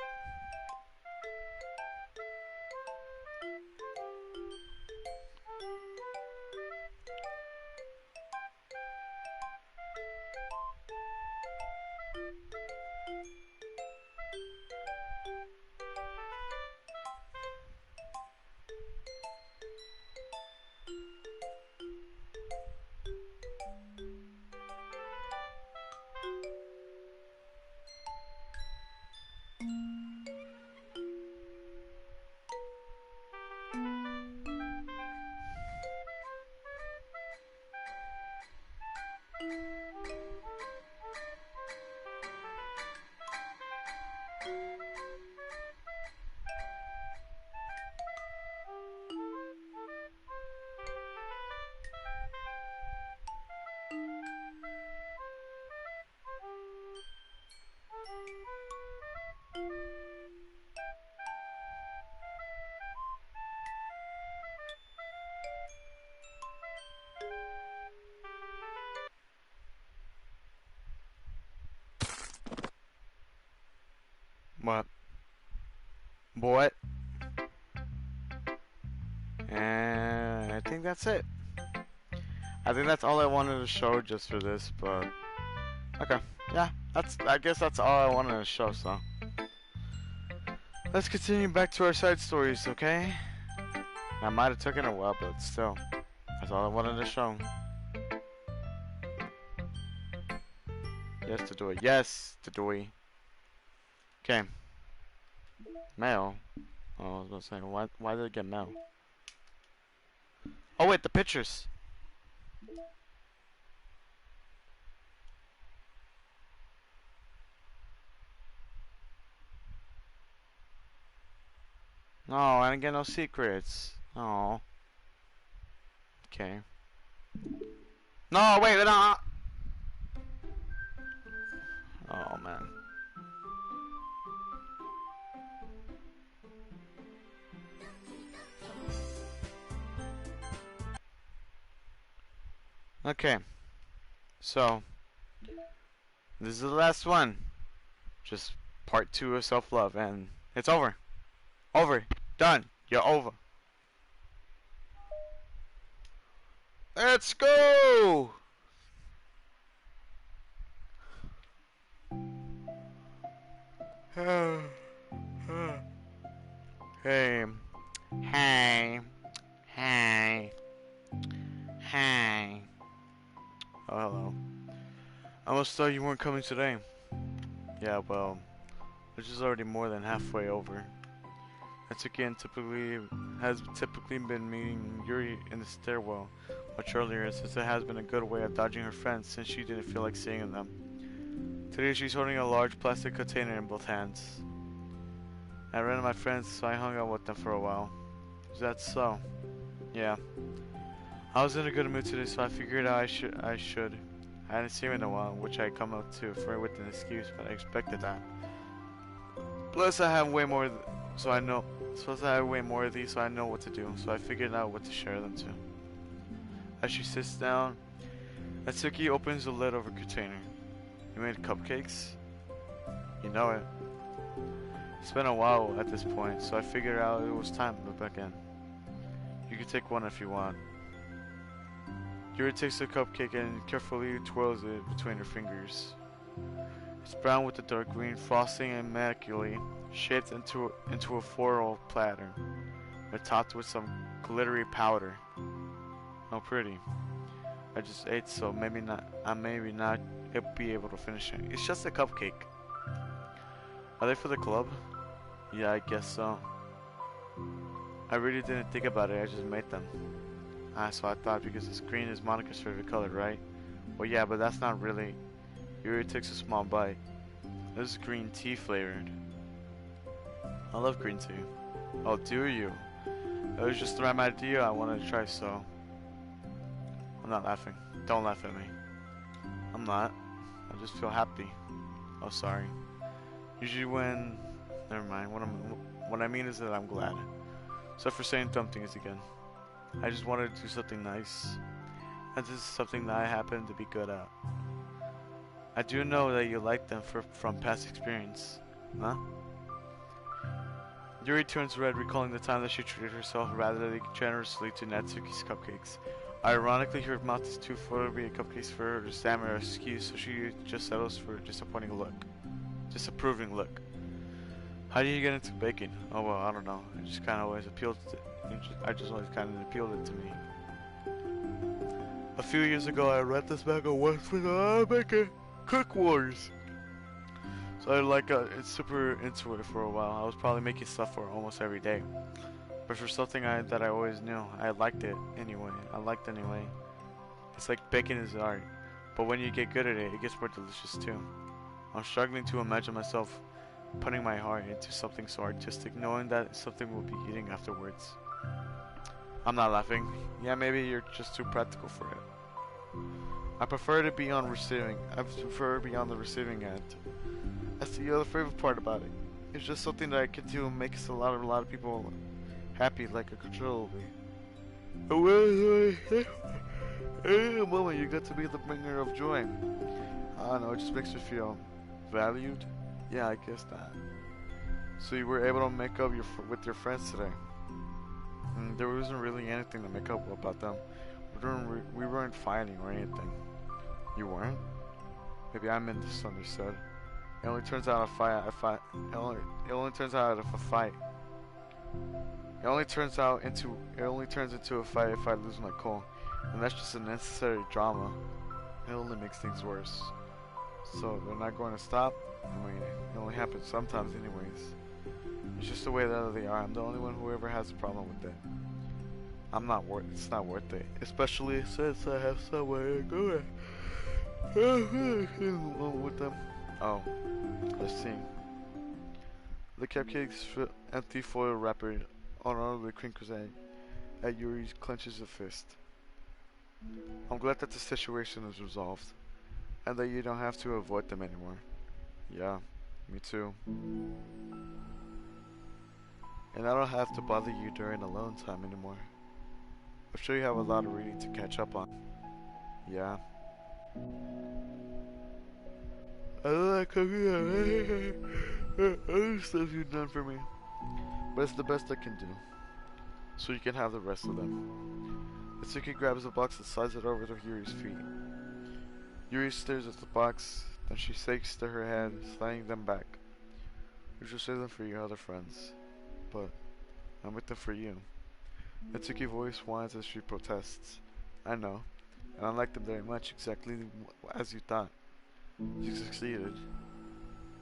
What? What? And I think that's it. I think that's all I wanted to show just for this, but okay. Yeah, I guess that's all I wanted to show, so let's continue back to our side stories, okay? I might have taken a while, but still, that's all I wanted to show. Yes, to do it. Yes, to do it. Okay. Mail. Oh, I was gonna say, why did it get mail? Oh wait, the pictures. No, I didn't get no secrets. Oh. Okay. No, wait, no. Oh man. Okay. So, this is the last one. Just part 2 of self-love, and it's over. Over. Done. You're over. Let's go! Hey. Hey. Hey. Hey. Oh, hello. I almost thought you weren't coming today. Yeah, well, which is already more than halfway over. Etsuki has typically been meeting Yuri in the stairwell much earlier, since it has been a good way of dodging her friends since she didn't feel like seeing them. Today she's holding a large plastic container in both hands. I ran into my friends, so I hung out with them for a while. Is that so? Yeah. I was in a good mood today, so I figured out I should. I hadn't seen him in a while, which I come up to for with an excuse, but I expected that. Plus, I have way more, so I know. Plus, I have way more of these, so I know what to do. So I figured out what to share them to. As she sits down, Atsuki opens the lid of her container. You made cupcakes? You know it. It's been a while at this point, so I figured out it was time to move back in. You can take one if you want. Yuri takes the cupcake and carefully twirls it between her fingers. It's brown with a dark green frosting and immaculately shaped into a floral platter, but topped with some glittery powder. Oh, pretty. I just ate, so maybe not. I maybe not be able to finish it. It's just a cupcake. Are they for the club? Yeah, I guess so. I really didn't think about it. I just made them. Ah, so I thought because this green is Monica's favorite color, right? Well, yeah, but that's not really. Yuri takes a small bite. This is green tea flavored. I love green tea. Oh, do you? It was just the right idea I wanted to try, so. I'm not laughing. Don't laugh at me. I'm not. I just feel happy. Oh, sorry. Usually when. Never mind. What I mean is that I'm glad. Except for saying dumb things again. I just wanted to do something nice. And this is something that I happen to be good at. I do know that you like them from past experience. Huh? Yuri turns red, recalling the time that she treated herself rather generously to Natsuki's cupcakes. Ironically, her mouth is too full to be a cupcakes for her to stammer her excuse, so she just settles for a disapproving look. How do you get into baking? Oh well, I don't know. It just kind of always appealed to. I just always kind of appealed it to me. A few years ago, I read this back on West Baking Cook Wars. So it's super into it for a while. I was probably making stuff for almost every day. But for something that I always knew, I liked it anyway. It's like baking is art. But when you get good at it, it gets more delicious too. I'm struggling to imagine myself putting my heart into something so artistic, knowing that something will be eating afterwards. I'm not laughing. Yeah, maybe you're just too practical for it. I prefer to be on the receiving end. That's the other favorite part about it. It's just something that I can do and makes a lot of people happy, like a control me. Hey, moment, you get to be the bringer of joy. I don't know, it just makes me feel valued. Yeah, I guess that. So you were able to make up with your friends today. There wasn't really anything to make up about them. We weren't fighting or anything. You weren't? Maybe I misunderstood. It only turns out It only turns into a fight if I lose my cool, and that's just a necessary drama. It only makes things worse. So they're not going to stop. I mean, it only happens sometimes, anyways. It's just the way that they are. I'm the only one who ever has a problem with it. It's not worth it, especially since I have somewhere to go with them. Oh, let's see. The cupcakes empty foil wrapper on the crinkles at Yuri clenches a fist. I'm glad that the situation is resolved, and that you don't have to avoid them anymore. Yeah, me too. And I don't have to bother you during alone time anymore. I'm sure you have a lot of reading to catch up on. Yeah. I like cooking other stuff you've done for me. But it's the best I can do. So you can have the rest of them. Itsuki grabs the box and slides it over to Yuri's feet. Yuri stares at the box, then she shakes to her head, sliding them back. You should save them for your other friends. But I'm with them for you. Itsuki's voice whines as she protests. I know, and I like them very much, exactly as you thought. You succeeded.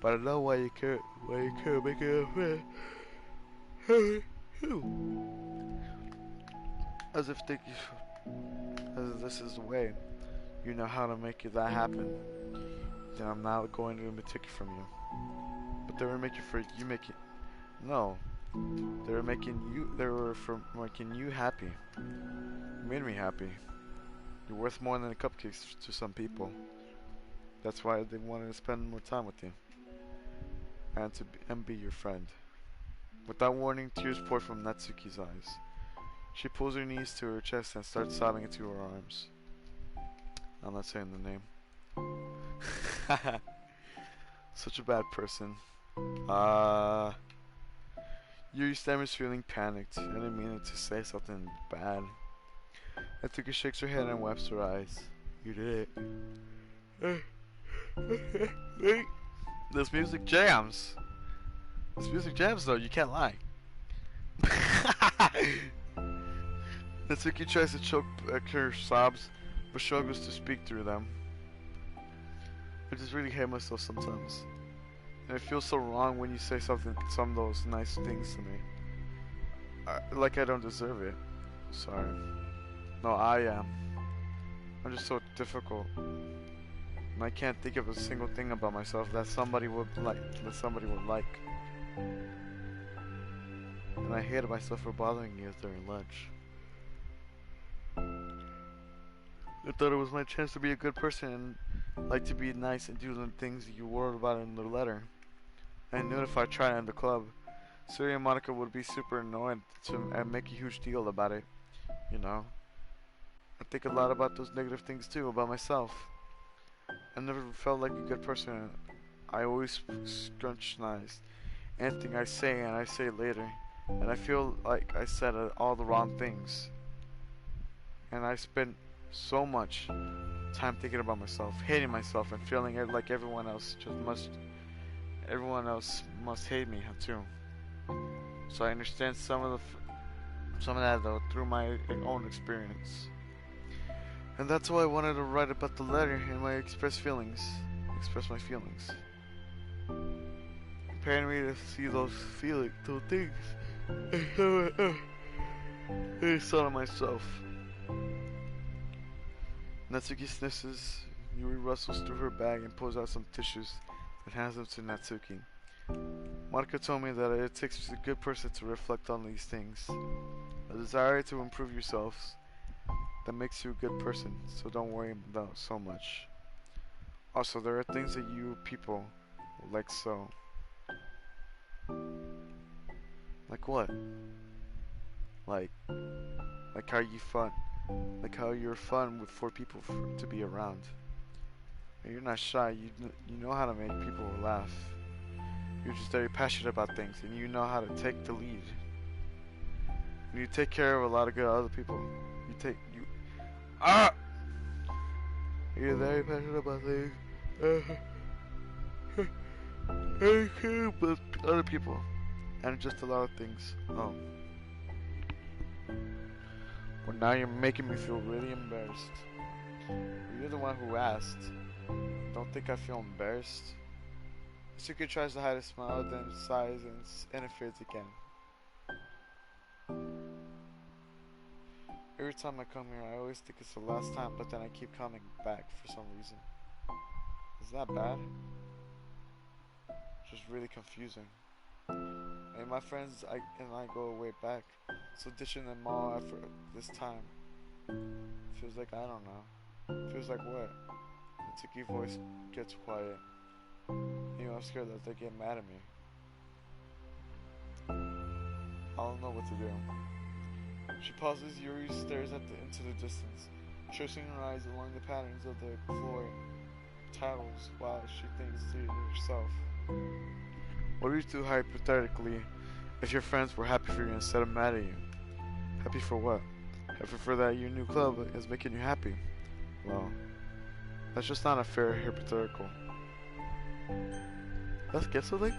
But I know why you can't make it a friend. As if this is the way. You know how to make that happen. Then I'm not going to take it from you. But they were making no. They were making you happy. You made me happy. You're worth more than a cupcake to some people. That's why they wanted to spend more time with you. And be your friend. Without warning, tears pour from Natsuki's eyes. She pulls her knees to her chest and starts sobbing into her arms. I'm not saying the name. Such a bad person. Yuri stammers, feeling panicked. I didn't mean to say something bad. Atsuki shakes her head and wipes her eyes. You did it. This music jams. Though, you can't lie. Natsuki tries to choke back her sobs, but struggles to speak through them. I just really hate myself sometimes. And it feels so wrong when you say some of those nice things to me. Like I don't deserve it. Sorry. No, I am. I'm just so difficult. And I can't think of a single thing about myself that somebody would like. And I hated myself for bothering you during lunch. I thought it was my chance to be a good person and like to be nice and do the things you wrote about in the letter. I knew if I tried in the club, Suri and Monica would be super annoyed and make a huge deal about it. You know, I think a lot about those negative things too about myself. I never felt like a good person. I always scrutinize anything I say and I say later, and I feel like I said all the wrong things. And I spent so much time thinking about myself, hating myself, and feeling like everyone else must hate me too. So I understand some of that though through my own experience. And that's why I wanted to write about the letter and express my feelings. Preparing me to see those things, I saw of myself. Natsuki snisses. Yuri rustles through her bag and pulls out some tissues and hands them to Natsuki. Monica told me that it takes a good person to reflect on these things. A desire to improve yourselves that makes you a good person, so don't worry about so much. Also, there are things that you people like so. Like what? Like how you fun. Like how you're fun with 4 people to be around. And you're not shy, you know how to make people laugh. You're just very passionate about things and you know how to take the lead. And you take care of a lot of good other people. You're very passionate about things. I care about other people. And just a lot of things. Oh. Well, now you're making me feel really embarrassed. You're the one who asked. Don't think I feel embarrassed. Suki tries to hide a smile, then sighs and it fades again. Every time I come here, I always think it's the last time, but then I keep coming back for some reason. Is that bad? Just really confusing. And my friends and I go way back, so ditching them all after this time feels like, I don't know. Feels like what? The Tiki voice gets quiet. You know, I'm scared that they get mad at me. I don't know what to do. She pauses. Yuri stares into the distance, tracing her eyes along the patterns of the floor tiles while she thinks to herself. What would you do hypothetically if your friends were happy for you instead of mad at you? Happy for what? Happy for that your new club is making you happy. Well, that's just not a fair hypothetical. Let's get something?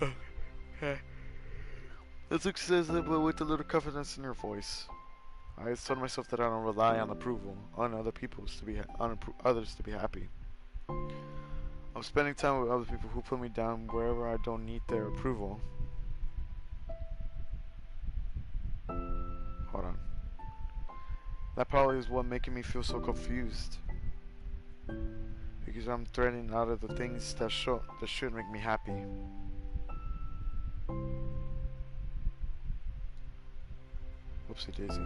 Okay. Natsuki says that, but with a little confidence in her voice. I told myself that I don't rely on approval on others to be happy. I'm spending time with other people who put me down wherever I don't need their approval. Hold on. That probably is what making me feel so confused. Because I'm threading out of the things that should make me happy. Whoopsie daisy.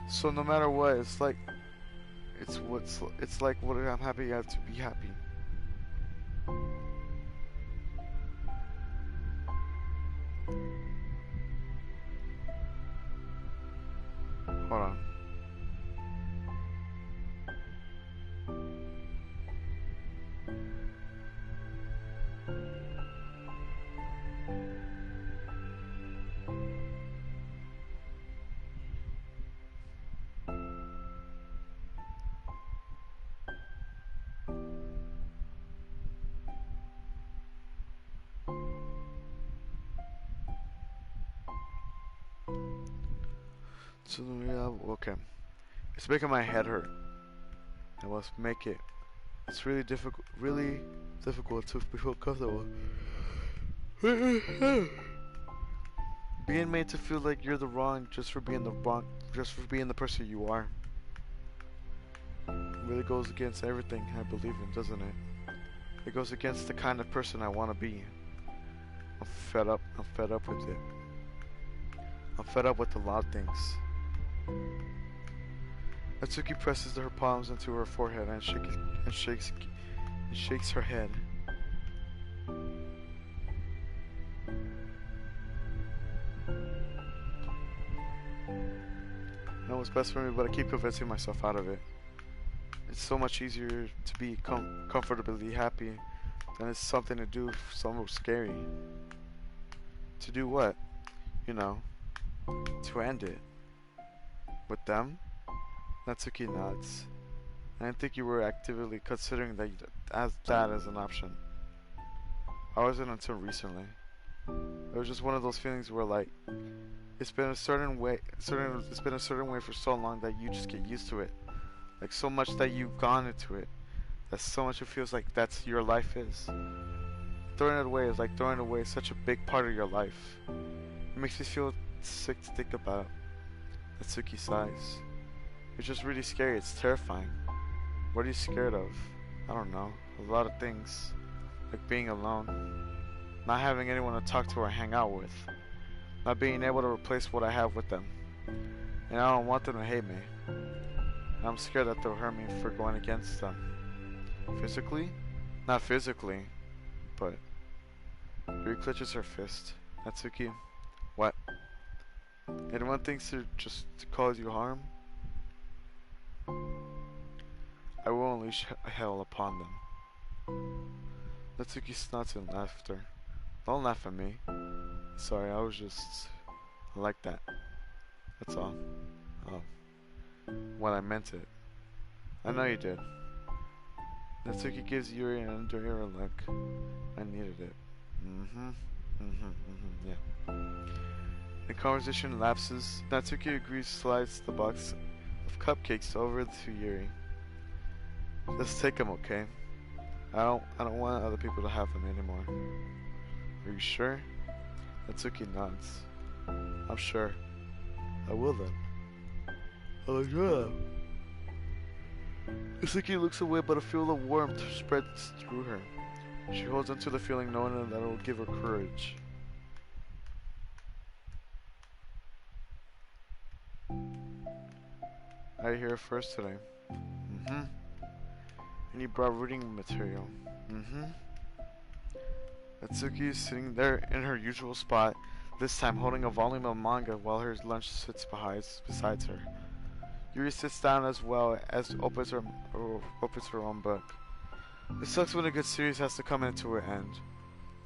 So no matter what, it's like what I'm happy I have to be happy. Hold on. So okay. It's making my head hurt. I must make it. It's really difficult to feel comfortable. Being made to feel like you're the wrong just for being the person you are. It really goes against everything I believe in, doesn't it? It goes against the kind of person I want to be. I'm fed up. I'm fed up with it. I'm fed up with a lot of things. Natsuki presses her palms into her forehead and shakes her head. I know what's best for me, but I keep convincing myself out of it. It's so much easier to be comfortably happy than it's something to do something scary. To do what? You know, to end it. With them? Natsuki nods. I didn't think you were actively considering that as an option. I wasn't until recently. It was just one of those feelings where like it's been a certain way for so long that you just get used to it. Like so much that you've gone into it. That so much it feels like that's your life is. Throwing it away is like throwing away such a big part of your life. It makes me feel sick to think about. Natsuki sighs. It's just really scary, it's terrifying. What are you scared of? I don't know. A lot of things. Like being alone. Not having anyone to talk to or hang out with. Not being able to replace what I have with them. And I don't want them to hate me. And I'm scared that they'll hurt me for going against them. Physically? Not physically. But Yuri clutches her fist. Natsuki, what? Anyone thinks to just to cause you harm? I will unleash hell upon them. Natsuki snorts in laughter. Don't laugh at me. Sorry, I like that. That's all. Oh. When I meant it. I know you did. Natsuki gives Yuri an endearing look. I needed it. Yeah. The conversation lapses. Natsuki agrees, slides the box of cupcakes over to Yuri. Just take them, okay? I don't want other people to have them anymore. Are you sure? Natsuki nods. I'm sure. I will then. Oh yeah. Natsuki looks away, but a feel of warmth spreads through her. She holds onto the feeling, knowing that it will give her courage. I hear first today. And you brought reading material. Natsuki is sitting there in her usual spot, this time holding a volume of manga while her lunch sits beside her. Yuri sits down as well as opens her own book. It sucks when a good series has to come into an end.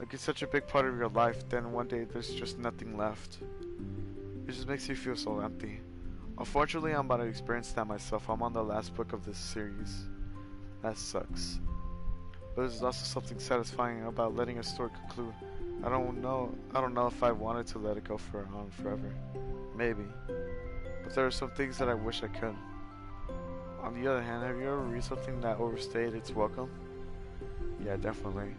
Like it's such a big part of your life, then one day there's just nothing left. It just makes you feel so empty. Unfortunately, I'm about to experience that myself. I'm on the last book of this series. That sucks. But there's also something satisfying about letting a story conclude. I don't know if I wanted to let it go on forever. Maybe. But there are some things that I wish I could. On the other hand, have you ever read something that overstayed its welcome? Yeah, definitely.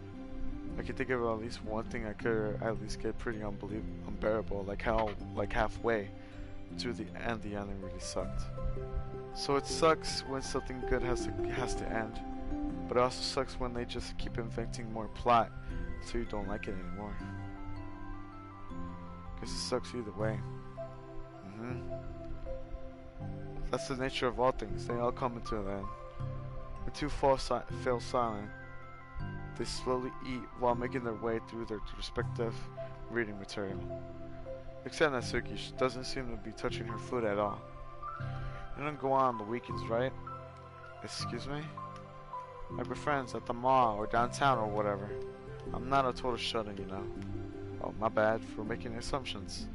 I can think of at least one thing I could at least get pretty unbearable, like halfway to the end really sucked. So it sucks when something good has to end, but it also sucks when they just keep inventing more plot so you don't like it anymore. Guess it sucks either way. That's the nature of all things. They all come into an end. The two fail silent. They slowly eat while making their way through their respective reading material. Except Natsuki, she doesn't seem to be touching her food at all. You don't go on the weekends, right? Excuse me? Like with friends at the mall or downtown or whatever. I'm not a total shut-in, you know. Oh, my bad for making assumptions.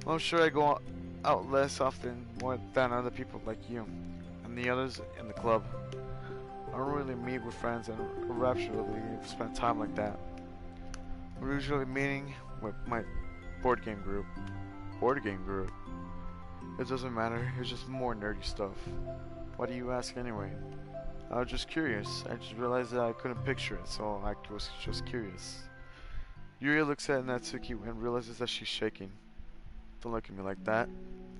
Well, I'm sure I go out less often than other people like you and the others in the club. I don't really meet with friends and rapturely spend time like that. We're usually meeting with my board game group. Board game group? It doesn't matter, it's just more nerdy stuff. Why do you ask anyway? I was just curious. I just realized that I couldn't picture it, so I was just curious. Yuri looks at Natsuki and realizes that she's shaking. Don't look at me like that.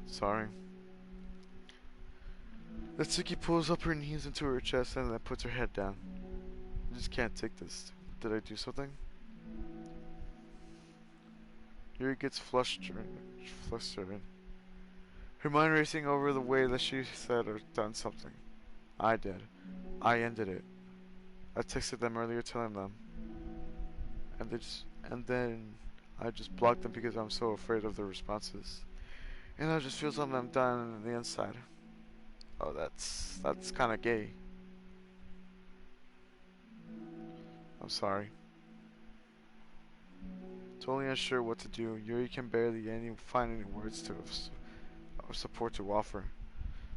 Sorry. Natsuki pulls up her knees into her chest and then puts her head down. I just can't take this. Did I do something? Yuri gets flustered. Her mind racing over the way that she said or done something. I did. I ended it. I texted them earlier telling them. And then I just blocked them because I'm so afraid of their responses. And I just feel something I'm down on the inside. Oh, that's kinda gay. I'm sorry. Totally unsure what to do. Yuri can barely find any words of support to offer.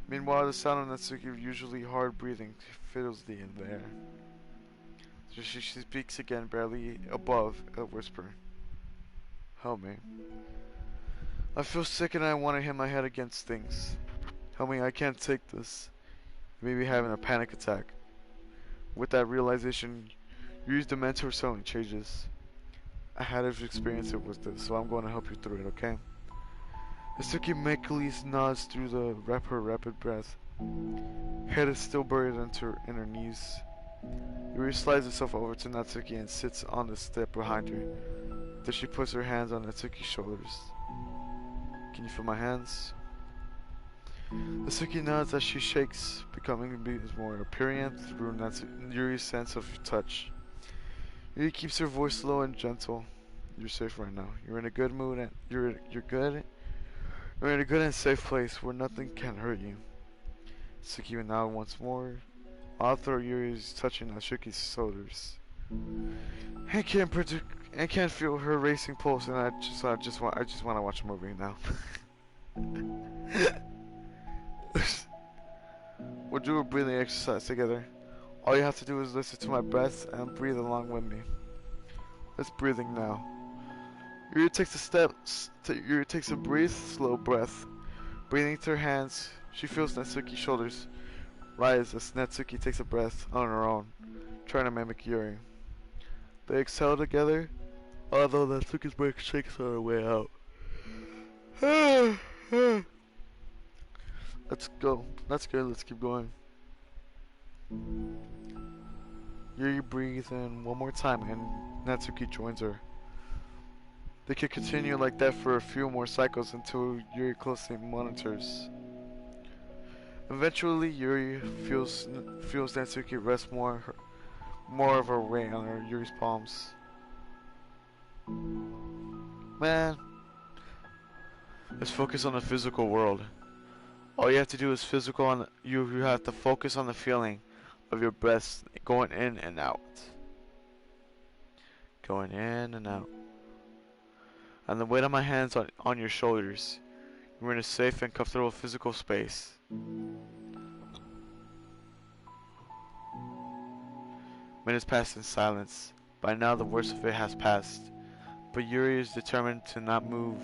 Meanwhile, the sound of Natsuki's usually hard breathing fills the air. So she speaks again, barely above a whisper. Help me. I feel sick and I want to hit my head against things. Help me, I can't take this. Maybe having a panic attack. With that realization, Yuri's dementor suddenly changes. I had to experience it with this, so I'm going to help you through it, okay? Natsuki meekly nods through her rapid breath. Head is still buried in her knees. Yuri slides herself over to Natsuki and sits on the step behind her. Then she puts her hands on Natsuki's shoulders. Can you feel my hands? Natsuki nods as she shakes, becoming more apparent through Yuri's sense of touch. Yuri keeps her voice low and gentle. You're safe right now. You're in a good mood and you're good. You're in a good and safe place where nothing can hurt you. Natsuki now once more. Although Yuri is touching Natsuki's shoulders. I can't feel her racing pulse, and I just want to watch a movie now. We'll do a breathing exercise together. All you have to do is listen to my breath and breathe along with me. Let's breathing now. Yuri takes a brief, slow breath. Breathing through her hands, she feels Natsuki's shoulders rise as Natsuki takes a breath on her own, trying to mimic Yuri. They exhale together, although Natsuki's breath shakes on her way out. Let's go. That's good. Let's keep going. Yuri breathes in one more time and Natsuki joins her. They could continue like that for a few more cycles until Yuri closely monitors. Eventually, Yuri feels Natsuki rest more of her weight on Yuri's palms. Man, let's focus on the physical world. All you have to do is you have to focus on the feeling of your breath going in and out. Going in and out. And the weight of my hands on your shoulders. You're in a safe and comfortable physical space. Minutes pass in silence. By now the worst of it has passed. But Yuri is determined to not move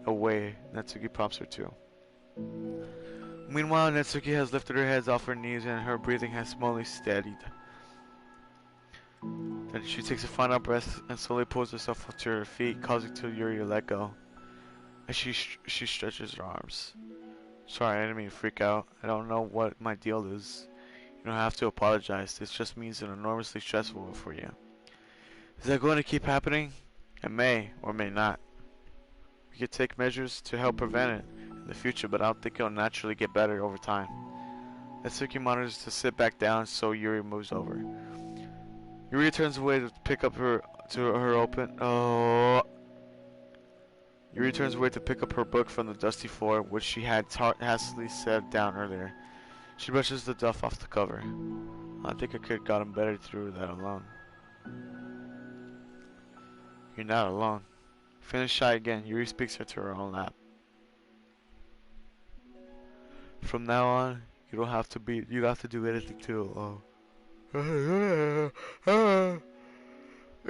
away. Natsuki prompts her to. Meanwhile, Natsuki has lifted her head off her knees and her breathing has slowly steadied. Then she takes a final breath and slowly pulls herself up to her feet, causing Yuri to let go. As she stretches her arms. Sorry, I didn't mean to freak out. I don't know what my deal is. You don't have to apologize. This just means it's enormously stressful for you. Is that going to keep happening? It may or may not. We could take measures to help prevent it in the future, but I don't think it'll naturally get better over time. Natsuki monitors to sit back down, so Yuri moves over. Yuri turns away to pick up her Yuri turns away to pick up her book from the dusty floor, which she had hastily set down earlier. She brushes the dust off the cover. I think I could have gotten better through that alone. You're not alone. Feeling shy again, Yuri speaks her to her own lap. From now on, you have to do anything too alone.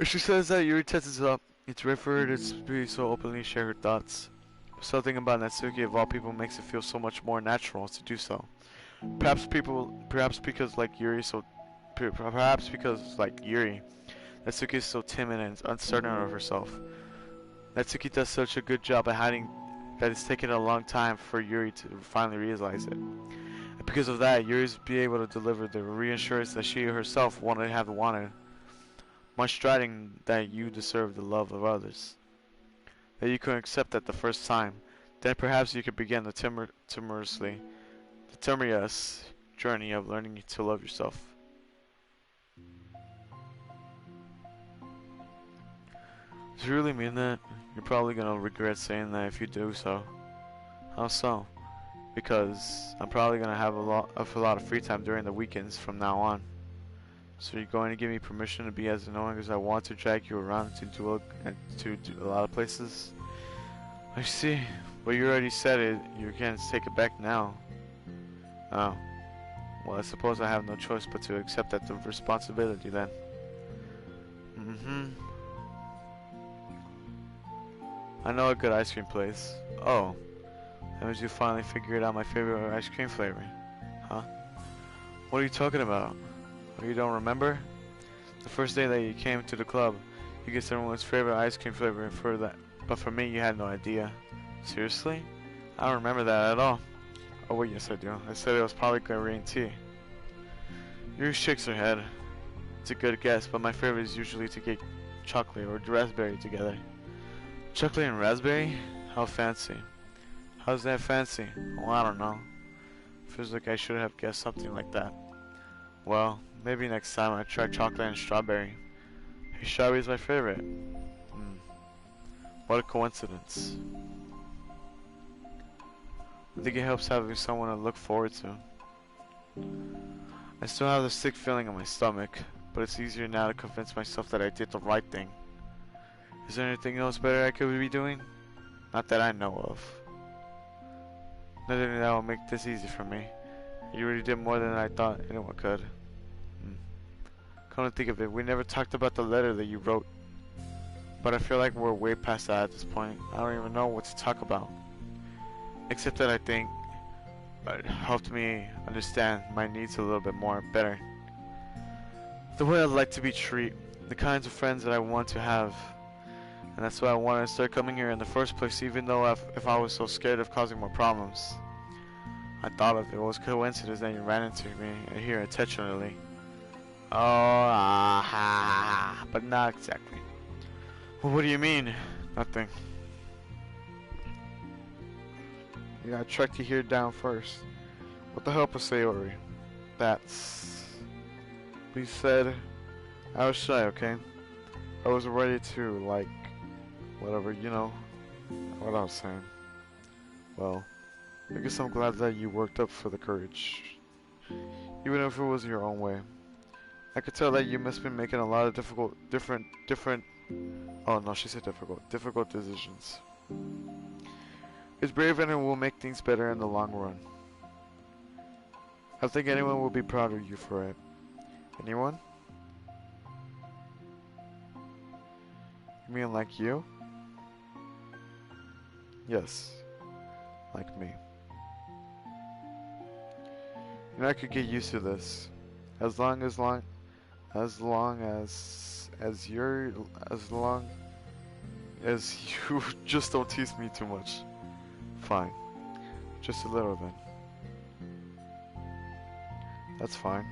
She says that Yuri tenses up. It's rare for her to be so openly share her thoughts. Something about Natsuki of all people makes it feel so much more natural to do so. Perhaps because like Yuri, Natsuki is so timid and uncertain of herself. Natsuki does such a good job at hiding that it's taken a long time for Yuri to finally realize it. Because of that, yours be able to deliver the reassurance that she herself wanted have wanted, much striding that you deserve the love of others, that you could accept at the first time. Then perhaps you could begin the timorous journey of learning to love yourself. Do you really mean that? You're probably gonna regret saying that if you do so. How so? Because I'm probably gonna have a lot of free time during the weekends from now on. So you're going to give me permission to be as annoying as I want to drag you around to do a lot of places? I see. Well, you already said it. You can't take it back now. Oh. Well, I suppose I have no choice but to accept that the responsibility then. Mm-hmm. I know a good ice cream place. Oh. That means you finally figured out my favorite ice cream flavor. Huh? What are you talking about? Oh, you don't remember? The first day that you came to the club, you guessed everyone's favorite ice cream flavor for that. But for me, you had no idea. Seriously? I don't remember that at all. Oh wait, yes I do. I said it was probably green tea. Yours shakes her head. It's a good guess, but my favorite is usually to get chocolate or raspberry together. Chocolate and raspberry? How fancy. How's that fancy? Well, I don't know. Feels like I should have guessed something like that. Well, maybe next time I try chocolate and strawberry. Hey, strawberry is my favorite. What a coincidence. I think it helps having someone to look forward to. I still have the sick feeling in my stomach, but it's easier now to convince myself that I did the right thing. Is there anything else better I could be doing? Not that I know of. Nothing that will make this easy for me. You really did more than I thought anyone could. Come to think of it, we never talked about the letter that you wrote. But I feel like we're way past that at this point. I don't even know what to talk about. Except that I think it helped me understand my needs a little bit more better. The way I'd like to be treated, the kinds of friends that I want to have. And that's why I wanted to start coming here in the first place, even though if I was so scared of causing more problems. I thought of it was a coincidence that you ran into me here intentionally. Oh, but not exactly. Well, what do you mean? Nothing. You gotta track your hair down first. What the hell, Sayori? That's... We said I was shy, okay? I was ready to, like, whatever, you know, what I was saying. Well, I guess I'm glad that you worked up for the courage. Even if it was your own way. I could tell that you must be making a lot of different, oh no, she said difficult decisions. It's brave and it will make things better in the long run. I think anyone will be proud of you for it. Anyone? You mean like you? Yes, like me. You know, I could get used to this. As long as you just don't tease me too much. Fine. Just a little then. That's fine.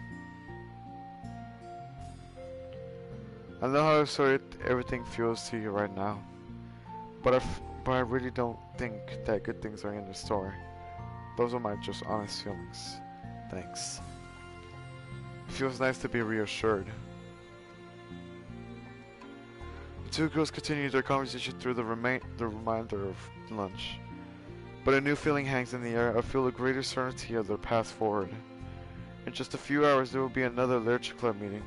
I know how absurd everything feels to you right now. But I really don't think that good things are in the store. Those are my just honest feelings. Thanks. It feels nice to be reassured. The two girls continued their conversation through the remainder of lunch. But a new feeling hangs in the air. I feel a greater certainty of their path forward. In just a few hours there will be another literature club meeting,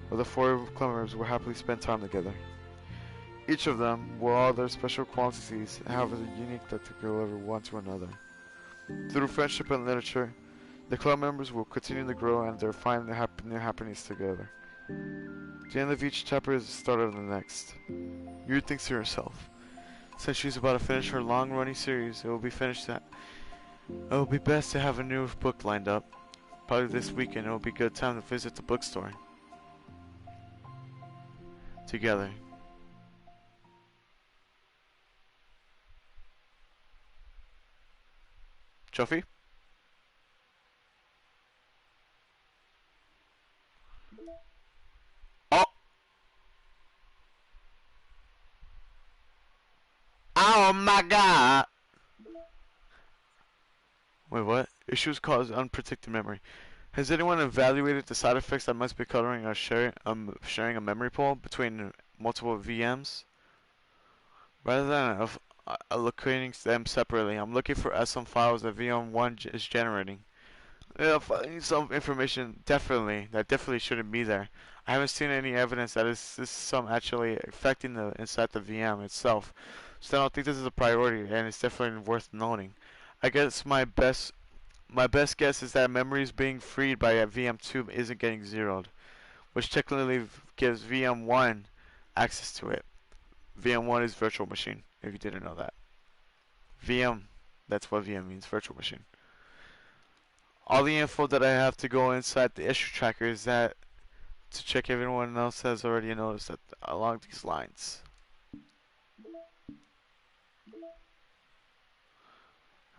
where the four club members will happily spend time together. Each of them, with all their special qualities, have a unique that they deliver one to another. Through friendship and literature, the club members will continue to grow and they'll find their new happiness together. The end of each chapter is the start of the next. Yuri thinks to herself, since she's about to finish her long-running series, it will be best to have a new book lined up. Probably this weekend it will be a good time to visit the bookstore together. Trophy? God! Wait, what? Issues cause unprotected memory. Has anyone evaluated the side effects that must be covering or sharing a memory pool between multiple VMs? Rather than allocating them separately, I'm looking for SM files that VM1 is generating. Yeah, finding some information that definitely shouldn't be there. I haven't seen any evidence that this is some actually affecting the inside the VM itself, so I don't think this is a priority, and it's definitely worth noting. I guess my best guess is that memory is being freed by a VM2 isn't getting zeroed, which technically gives VM1 access to it. VM1 is virtual machine, if you didn't know that. VM, that's what VM means, virtual machine. All the info that I have to go inside the issue tracker is that to check if everyone else has already noticed that along these lines.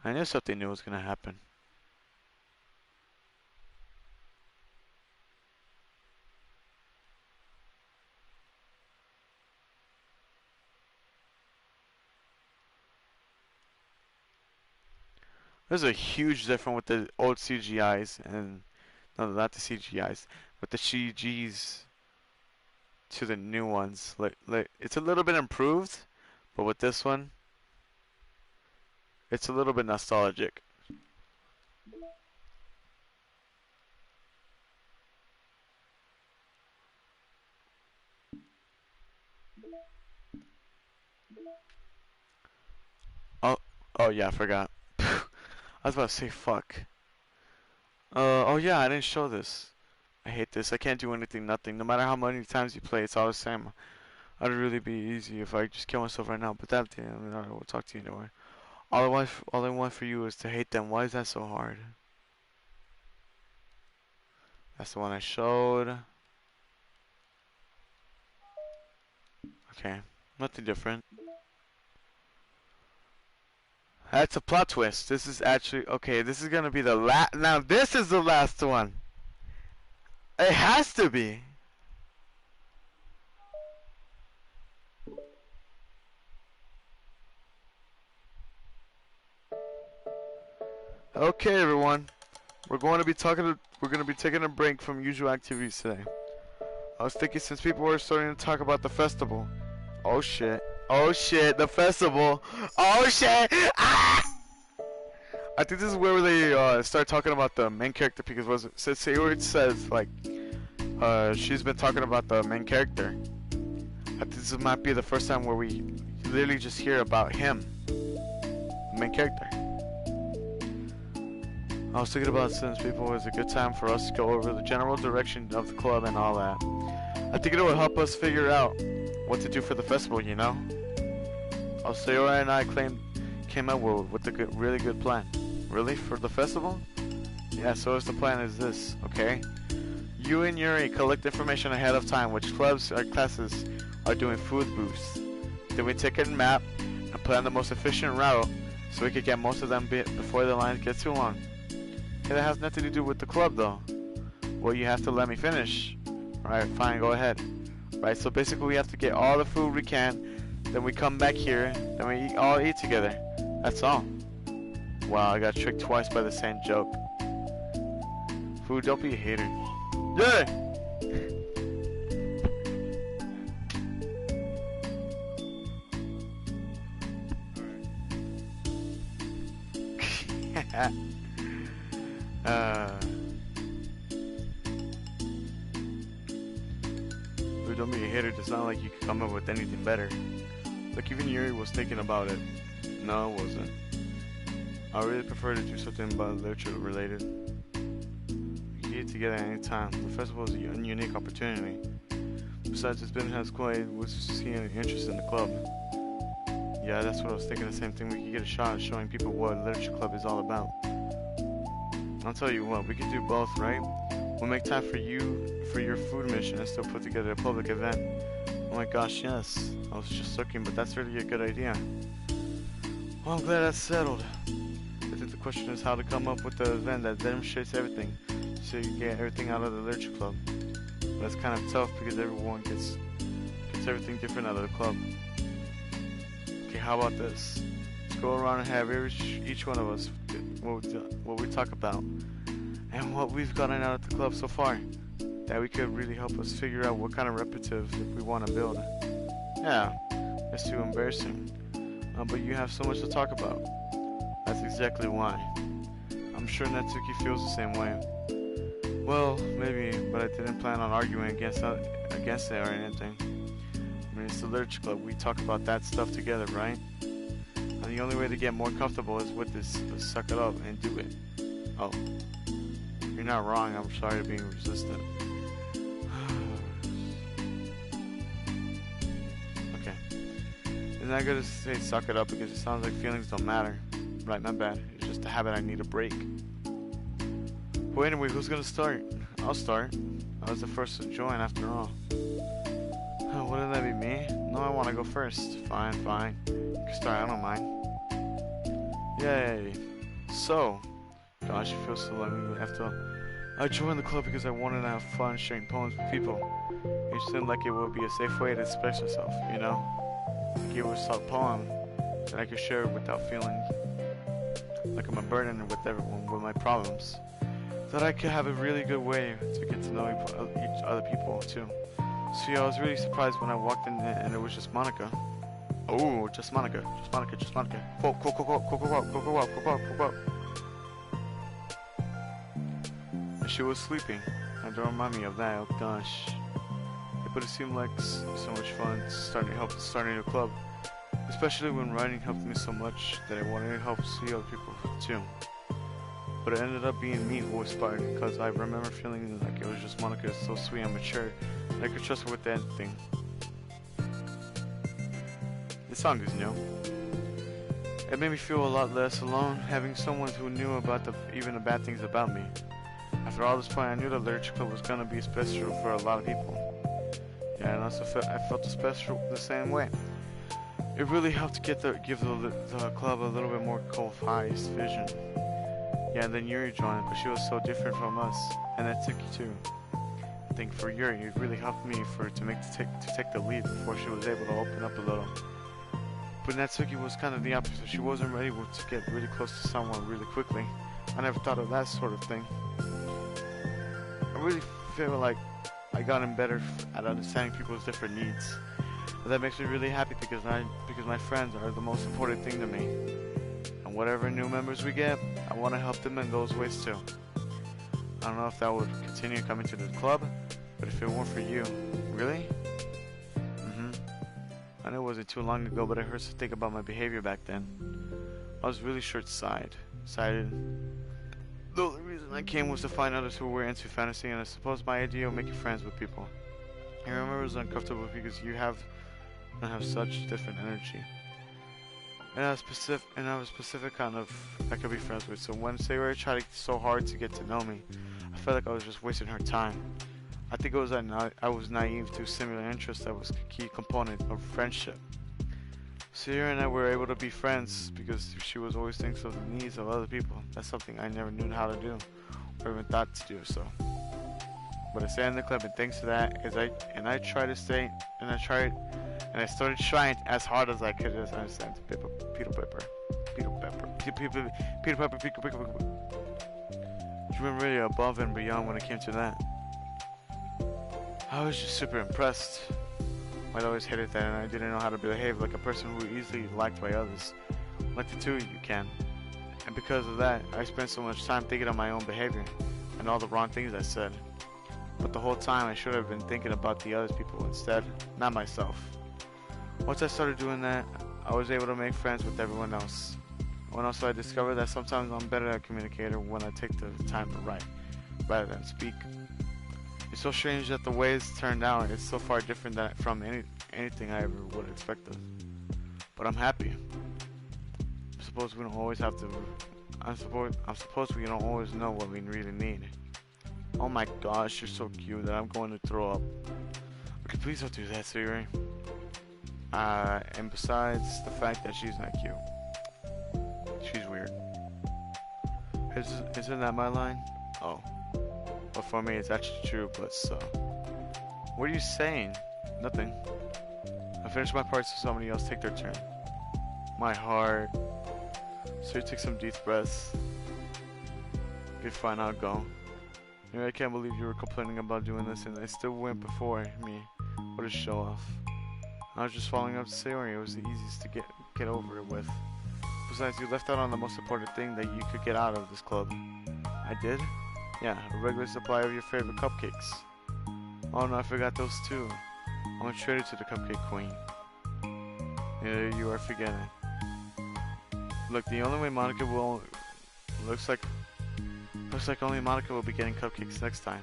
I knew something new was going to happen. There's a huge difference with the old CGIs and no, not the CGIs, with the CGs to the new ones. Like it's a little bit improved, but with this one, it's a little bit nostalgic. Oh, oh yeah, I forgot. I was about to say fuck. Oh yeah, I didn't show this. I hate this. I can't do anything, nothing. No matter how many times you play, it's all the same. It'd really be easy if I just kill myself right now, but that, I mean, I will talk to you anyway. All I want for you is to hate them. Why is that so hard? That's the one I showed. Okay, nothing different. That's a plot twist. This is actually okay. This is gonna be the last. Now this is the last one. It has to be. Okay, everyone. We're going to be taking a break from usual activities today. I was thinking since people were starting to talk about the festival. Oh shit. Oh shit, the festival. Oh shit. Ah! I think this is where they start talking about the main character because say where it says like she's been talking about the main character. I think this might be the first time where we literally just hear about him, the main character. I was thinking about since people was a good time for us to go over the general direction of the club and all that. I think it would help us figure out what to do for the festival, you know? Sayora and I came up with a really good plan. Really? For the festival? Yeah, so the plan is this, okay? You and Yuri collect information ahead of time which clubs or classes are doing food booths. Then we take a map and plan the most efficient route so we could get most of them before the lines get too long. Hey, that has nothing to do with the club though. Well, you have to let me finish. Alright, fine, go ahead. Right, so basically we have to get all the food we can, then we come back here, then we all eat together. That's all. Wow, I got tricked twice by the same joke. Food, don't be a hater. Yeah! Dude, don't be a hater. It's not like you could come up with anything better. Like even Yuri was thinking about it. No, it wasn't. I really prefer to do something about literature related. We can get together anytime. The festival is a unique opportunity. Besides, this business has quite was seeing an interest in the club. Yeah, that's what I was thinking. The same thing. We could get a shot at showing people what literature club is all about. I'll tell you what, we could do both, right? We'll make time for you for your food mission and still put together a public event. Oh my gosh, yes. I was just looking, but that's really a good idea. Well, I'm glad that's settled. I think the question is how to come up with the event that demonstrates everything, so you get everything out of the literature club. But that's kind of tough because everyone gets everything different out of the club. Okay, how about this? go around and have each one of us what we talk about and what we've gotten out at the club so far. That we could really help us figure out what kind of repetitive we want to build. Yeah, it's too embarrassing. But you have so much to talk about. That's exactly why. I'm sure Natsuki feels the same way. Well, maybe, but I didn't plan on arguing against it or anything. I mean, it's the literature club. We talk about that stuff together, right? And the only way to get more comfortable is with this. Suck it up and do it. Oh, you're not wrong. I'm sorry to being resistant. I'm not gonna say suck it up because it sounds like feelings don't matter. Right, my bad. It's just a habit I need a break. Well, anyway, who's gonna start? I'll start. I was the first to join after all. Wouldn't that be me? No, I wanna go first. Fine. You can start, I don't mind. Yay. So, gosh, it feels so lonely after I joined the club because I wanted to have fun sharing poems with people. It seemed like it would be a safe way to express yourself, you know? Give us a poem that I could share without feeling like I'm a burden with everyone with my problems. That I could have a really good way to get to know each other people too. So yeah, I was really surprised when I walked in and it was just Monica. Oh, just Monica. Quote. And she was sleeping. And don't remind me of that. Oh gosh. But it seemed like so much fun starting a club, especially when writing helped me so much that I wanted to help see other people too. But it ended up being me who was inspired because I remember feeling like it was just Monica, so sweet and mature, and I could trust her with anything. The song is new. It made me feel a lot less alone, having someone who knew about even the bad things about me. After all this point, I knew the literature club was gonna be special for a lot of people. Yeah, and also I felt the same way. It really helped give the club a little bit more cohesive vision. Yeah, and then Yuri joined, but she was so different from us, and Natsuki too. I think for Yuri, it really helped me to take the lead before she was able to open up a little. But Natsuki was kind of the opposite. She wasn't ready to get really close to someone really quickly. I never thought of that sort of thing. I really feel like I gotten better at understanding people's different needs. But that makes me really happy because my friends are the most important thing to me. And whatever new members we get, I want to help them in those ways too. I don't know if that would continue coming to the club, but if it weren't for you, really? I know it wasn't too long ago, but it hurts to think about my behavior back then. I was really short-sighted. The only reason I came was to find others who were into fantasy, and I suppose my idea of making friends with people. I remember it was uncomfortable because you have such different energy. And I was specific kind of I could be friends with. So when Sayori tried so hard to get to know me, I felt like I was just wasting her time. I think it was I was naive to similar interests that was a key component of friendship. Sayori and I were able to be friends because she was always thinking of the needs of other people. That's something I never knew how to do, or even thought to do so. But I stayed in the club, and thanks to that, I started trying as hard as I could to understand Peter Pepper. You went really above and beyond when it came to that. I was just super impressed. I'd always hated that, and I didn't know how to behave like a person who easily liked by others. Like the two of you can. And because of that, I spent so much time thinking of my own behavior and all the wrong things I said. But the whole time I should have been thinking about the other people instead, not myself. Once I started doing that, I was able to make friends with everyone else. And also I discovered that sometimes I'm better at a communicator when I take the time to write, rather than speak. It's so strange that the way it's turned out is so far different from anything I ever would have expected. But I'm happy. I suppose we don't always know what we really need. Oh my gosh, you're so cute that I'm going to throw up. Okay, please don't do that, Sayori. And besides the fact that she's not cute. She's weird. Isn't that my line? Oh. Well, for me, it's actually true, but so. What are you saying? Nothing. I finished my part so somebody else take their turn. My heart. So you take some deep breaths. Okay, fine, I'll go. Maybe I can't believe you were complaining about doing this and I still went before me. What a show off. I was just following up to say it was the easiest to get over it with. Besides, you left out on the most important thing that you could get out of this club. I did? Yeah, a regular supply of your favorite cupcakes. Oh no, I forgot those too. I'm a traitor to the Cupcake Queen. Yeah, you are forgetting. Look, the only way Monica will... Looks like only Monica will be getting cupcakes next time.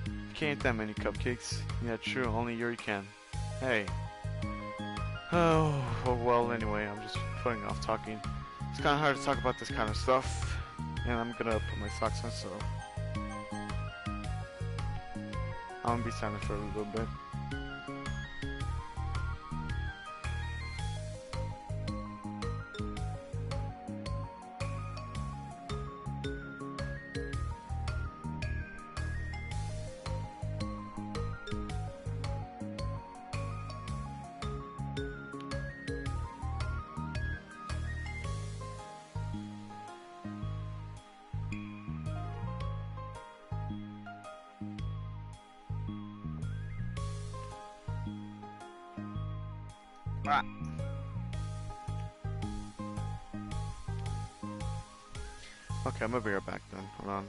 You can't eat that many cupcakes. Yeah, true, only Yuri can. Hey. Oh, well, anyway, I'm just putting off talking. It's kind of hard to talk about this kind of stuff. And I'm gonna put my socks on, so... I'm gonna be silent for a little bit. Ah. Okay, I'm gonna be right back then. Hold on.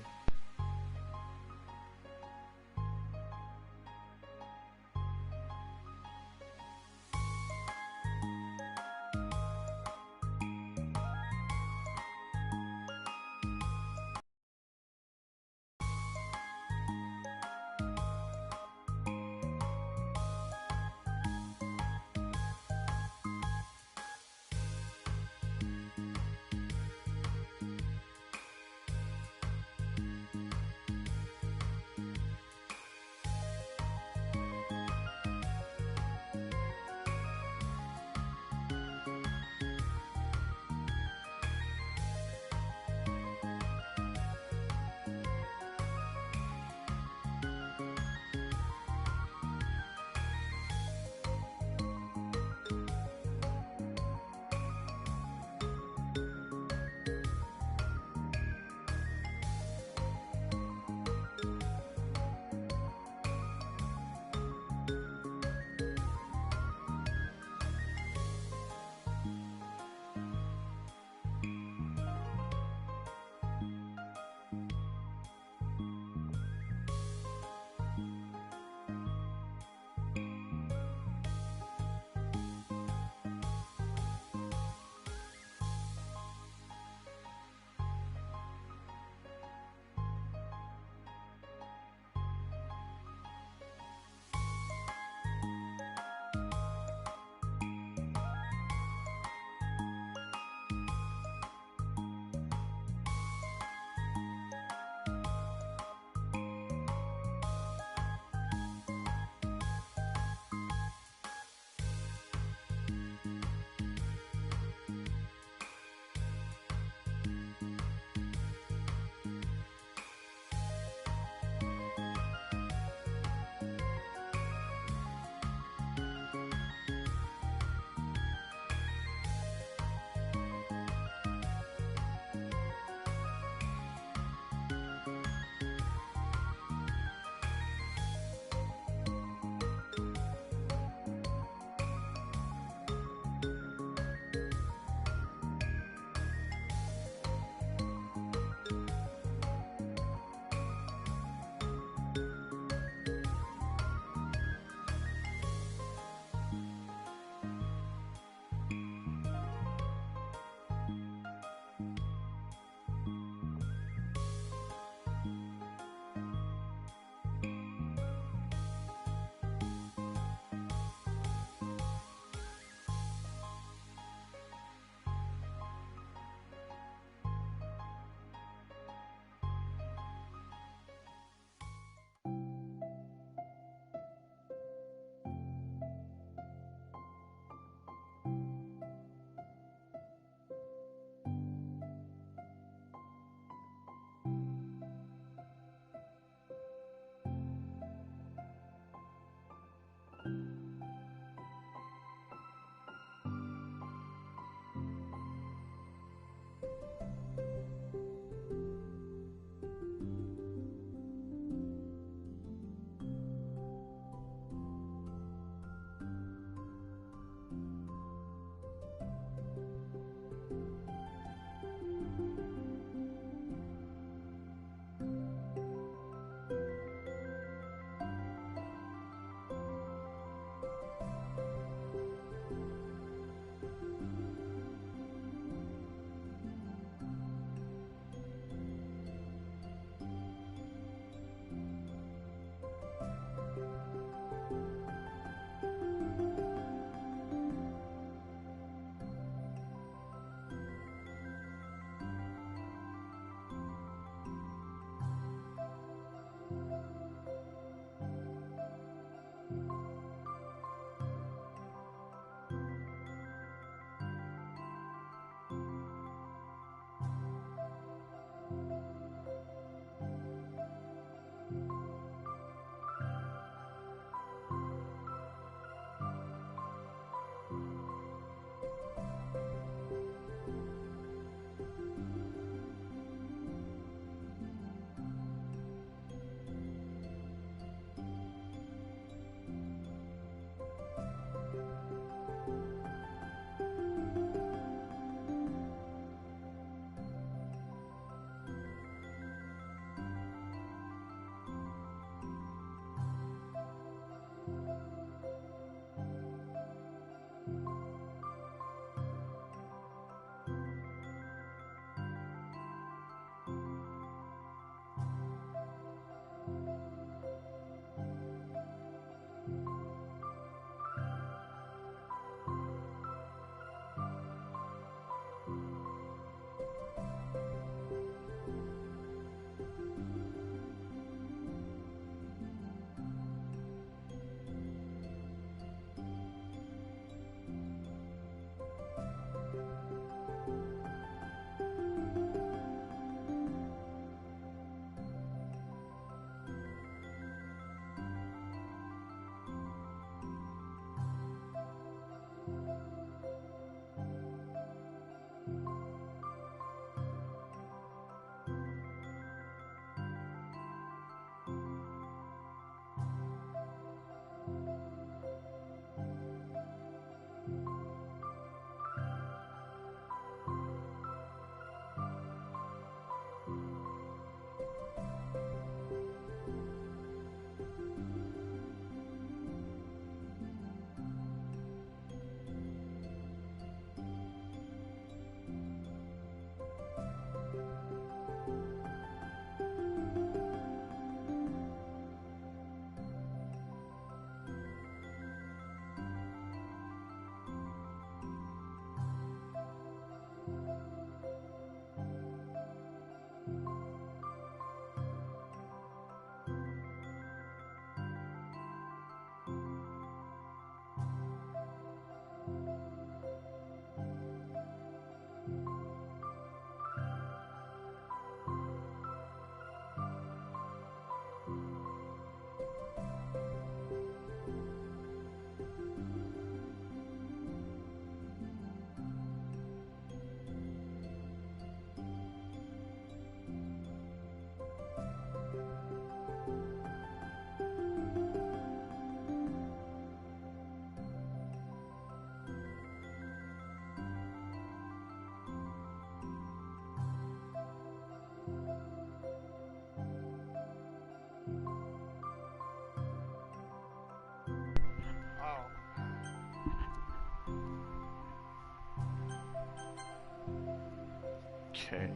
Okay.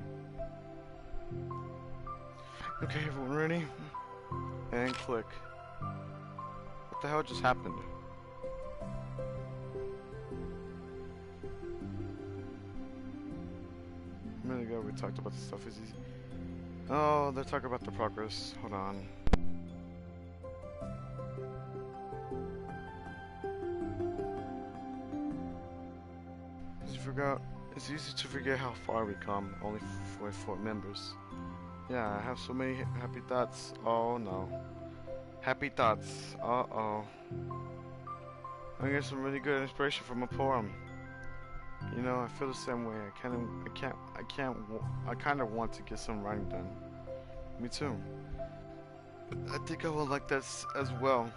Okay, everyone ready? And click. What the hell just happened? A minute ago we talked about the stuff is easy. Oh, they're talking about the progress. Hold on. You forgot. It's easy to forget how far we come. Only with 4 members. Yeah, I have so many happy thoughts. Oh no. Happy thoughts. Uh-oh. I get some really good inspiration from a poem. You know, I feel the same way. I kind of want to get some writing done. Me too. But I think I will like this as well.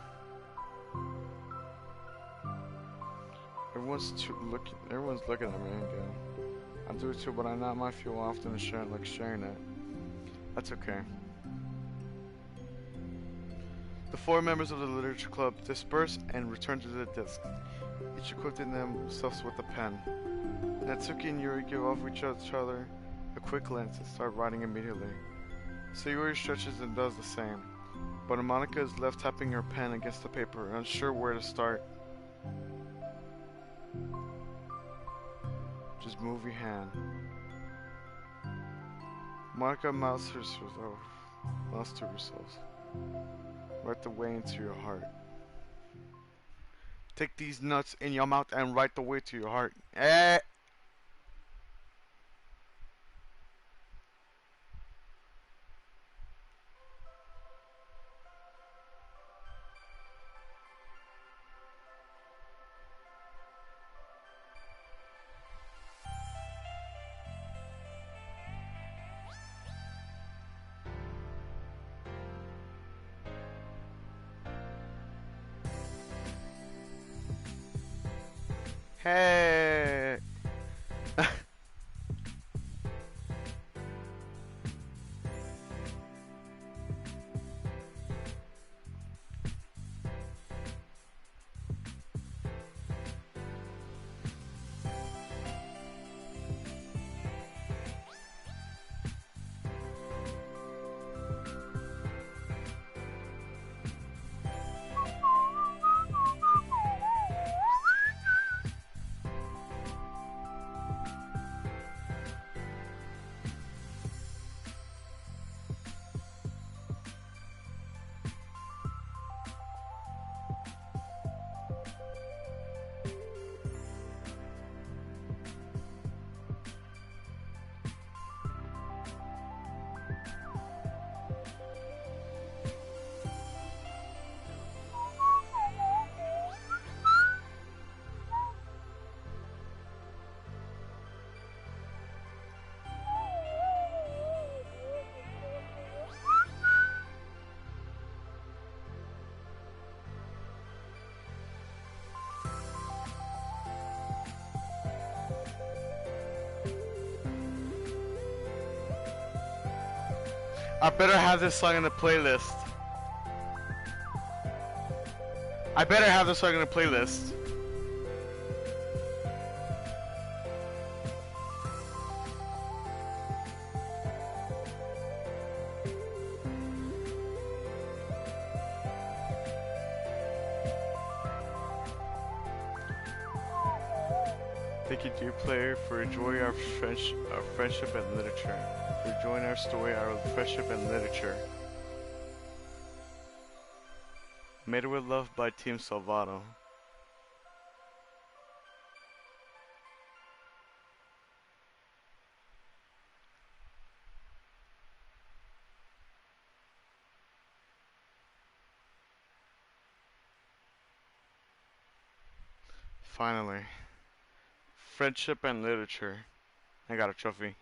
Everyone's looking at me again. I do it too, but I not might feel often and sharing it. That's okay. The 4 members of the literature club disperse and return to the desk, each equipping themselves with a pen. Natsuki and Yuri give off each other a quick glance and start writing immediately. Sayuri stretches and does the same, but Monica is left tapping her pen against the paper, unsure where to start. Just move your hand. Monica mouths to herself. Write the way into your heart. Take these nuts in your mouth and write the way to your heart. Eh! Hey! I better have this song in the playlist. I better have this song in the playlist. Thank you, dear player, for enjoying our friendship and literature. For enjoying our story, our friendship and literature. Made with Love by Team Salvato. Finally. Friendship and literature. I got a trophy.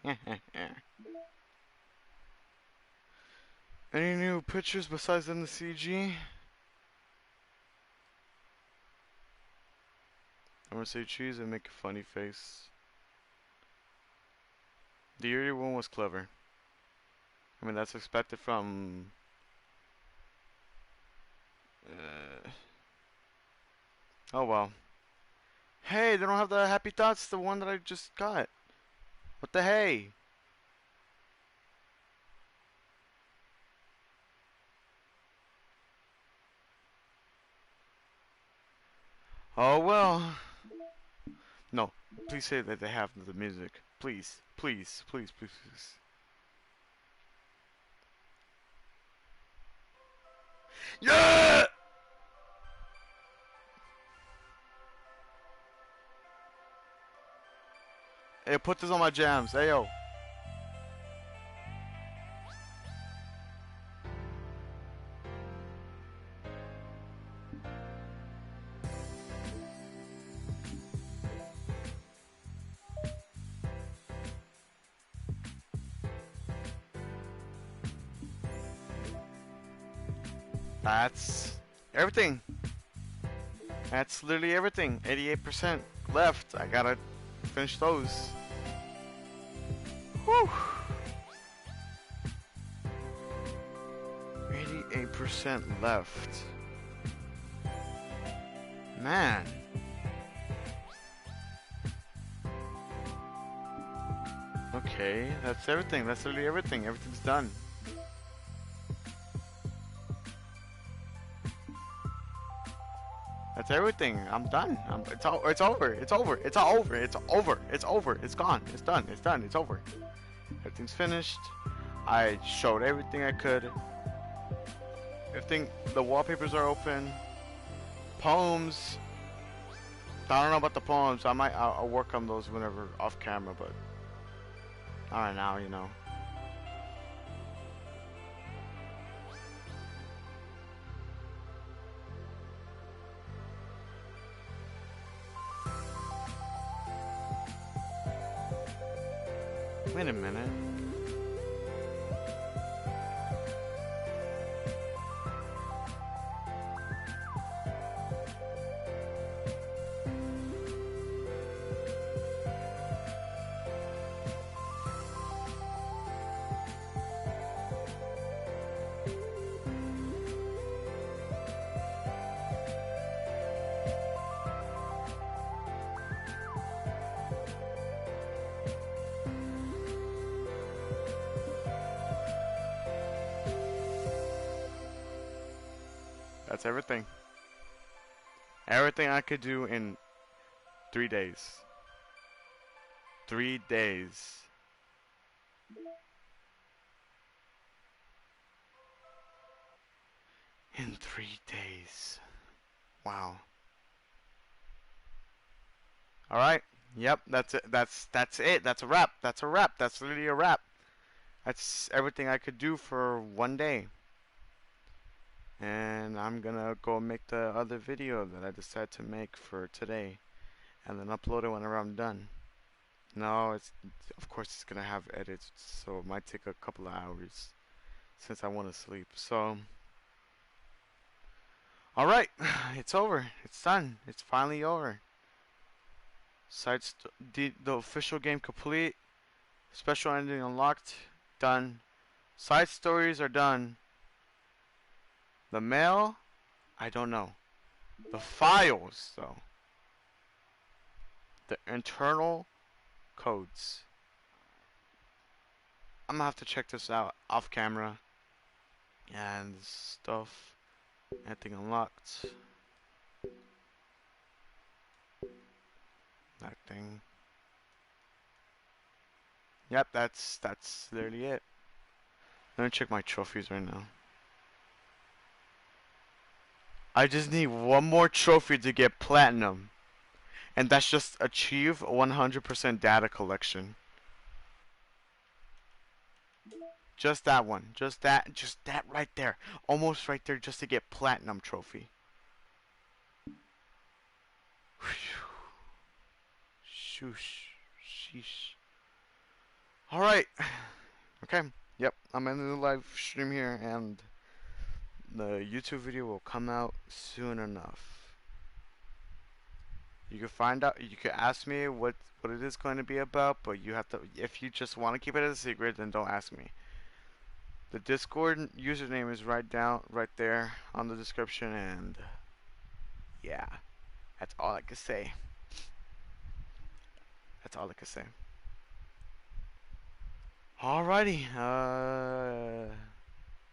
Any new pictures besides in the CG? I'm gonna say cheese and make a funny face. The Yuri one was clever. I mean, that's expected from... oh well. Hey, they don't have the Happy Thoughts, the one that I just got. What the hey? Oh well. No, please say that they have the music. Please, please, please, please, please. Yeah! Hey, put this on my jams. Hey yo. That's everything. That's literally everything. 88% left. I gotta finish those. Whew. 88% left. Man. Okay, that's everything. That's literally everything. Everything's done. That's everything. I'm done. It's all. It's over. It's over. It's all over. It's over. It's over. It's gone. It's done. It's done. It's over. Everything's finished. I showed everything I could. Everything. The wallpapers are open. Poems. I don't know about the poems. I'll work on those whenever off camera, but not right now. You know. Wait a minute. That's everything. Everything I could do in 3 days. 3 days. In 3 days. Wow. All right. Yep. That's it. That's it. That's a wrap. That's a wrap. That's literally a wrap. That's everything I could do for one day. And I'm gonna go make the other video that I decided to make for today, and then upload it whenever I'm done. No, it's of course it's gonna have edits, so it might take a couple of hours since I want to sleep. So, all right, it's over. It's done. It's finally over. The official game complete. Special ending unlocked. Done. Side stories are done. The mail, I don't know. The files, though. The internal codes. I'm gonna have to check this out off camera. And stuff. Anything unlocked. That thing. Yep, that's literally it. Let me check my trophies right now. I just need one more trophy to get platinum. And that's just achieve 100% data collection. Just that one. Just that right there. Almost right there just to get platinum trophy. Shoosh. Sheesh. Alright. Okay. Yep. I'm in the live stream here and the YouTube video will come out soon enough. You can find out, you can ask me what it is going to be about, but you have to, if you just want to keep it as a secret, then don't ask me. The Discord username is right there on the description, and yeah, that's all I can say. That's all I can say. Alrighty,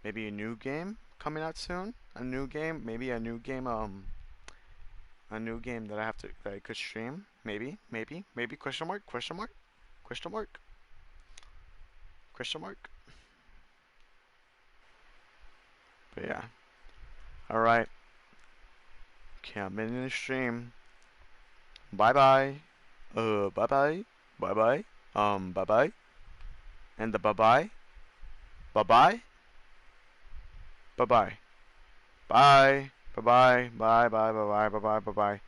maybe a new game coming out soon. A new game, maybe a new game. a new game that I could stream. Maybe question mark, question mark, question mark, question mark. But yeah. Alright. Okay, I'm in the stream. Bye bye. Bye bye. Bye bye. Bye bye. And the bye bye. Bye bye. Bye bye. Bye. Bye bye. Bye bye bye bye bye bye bye bye.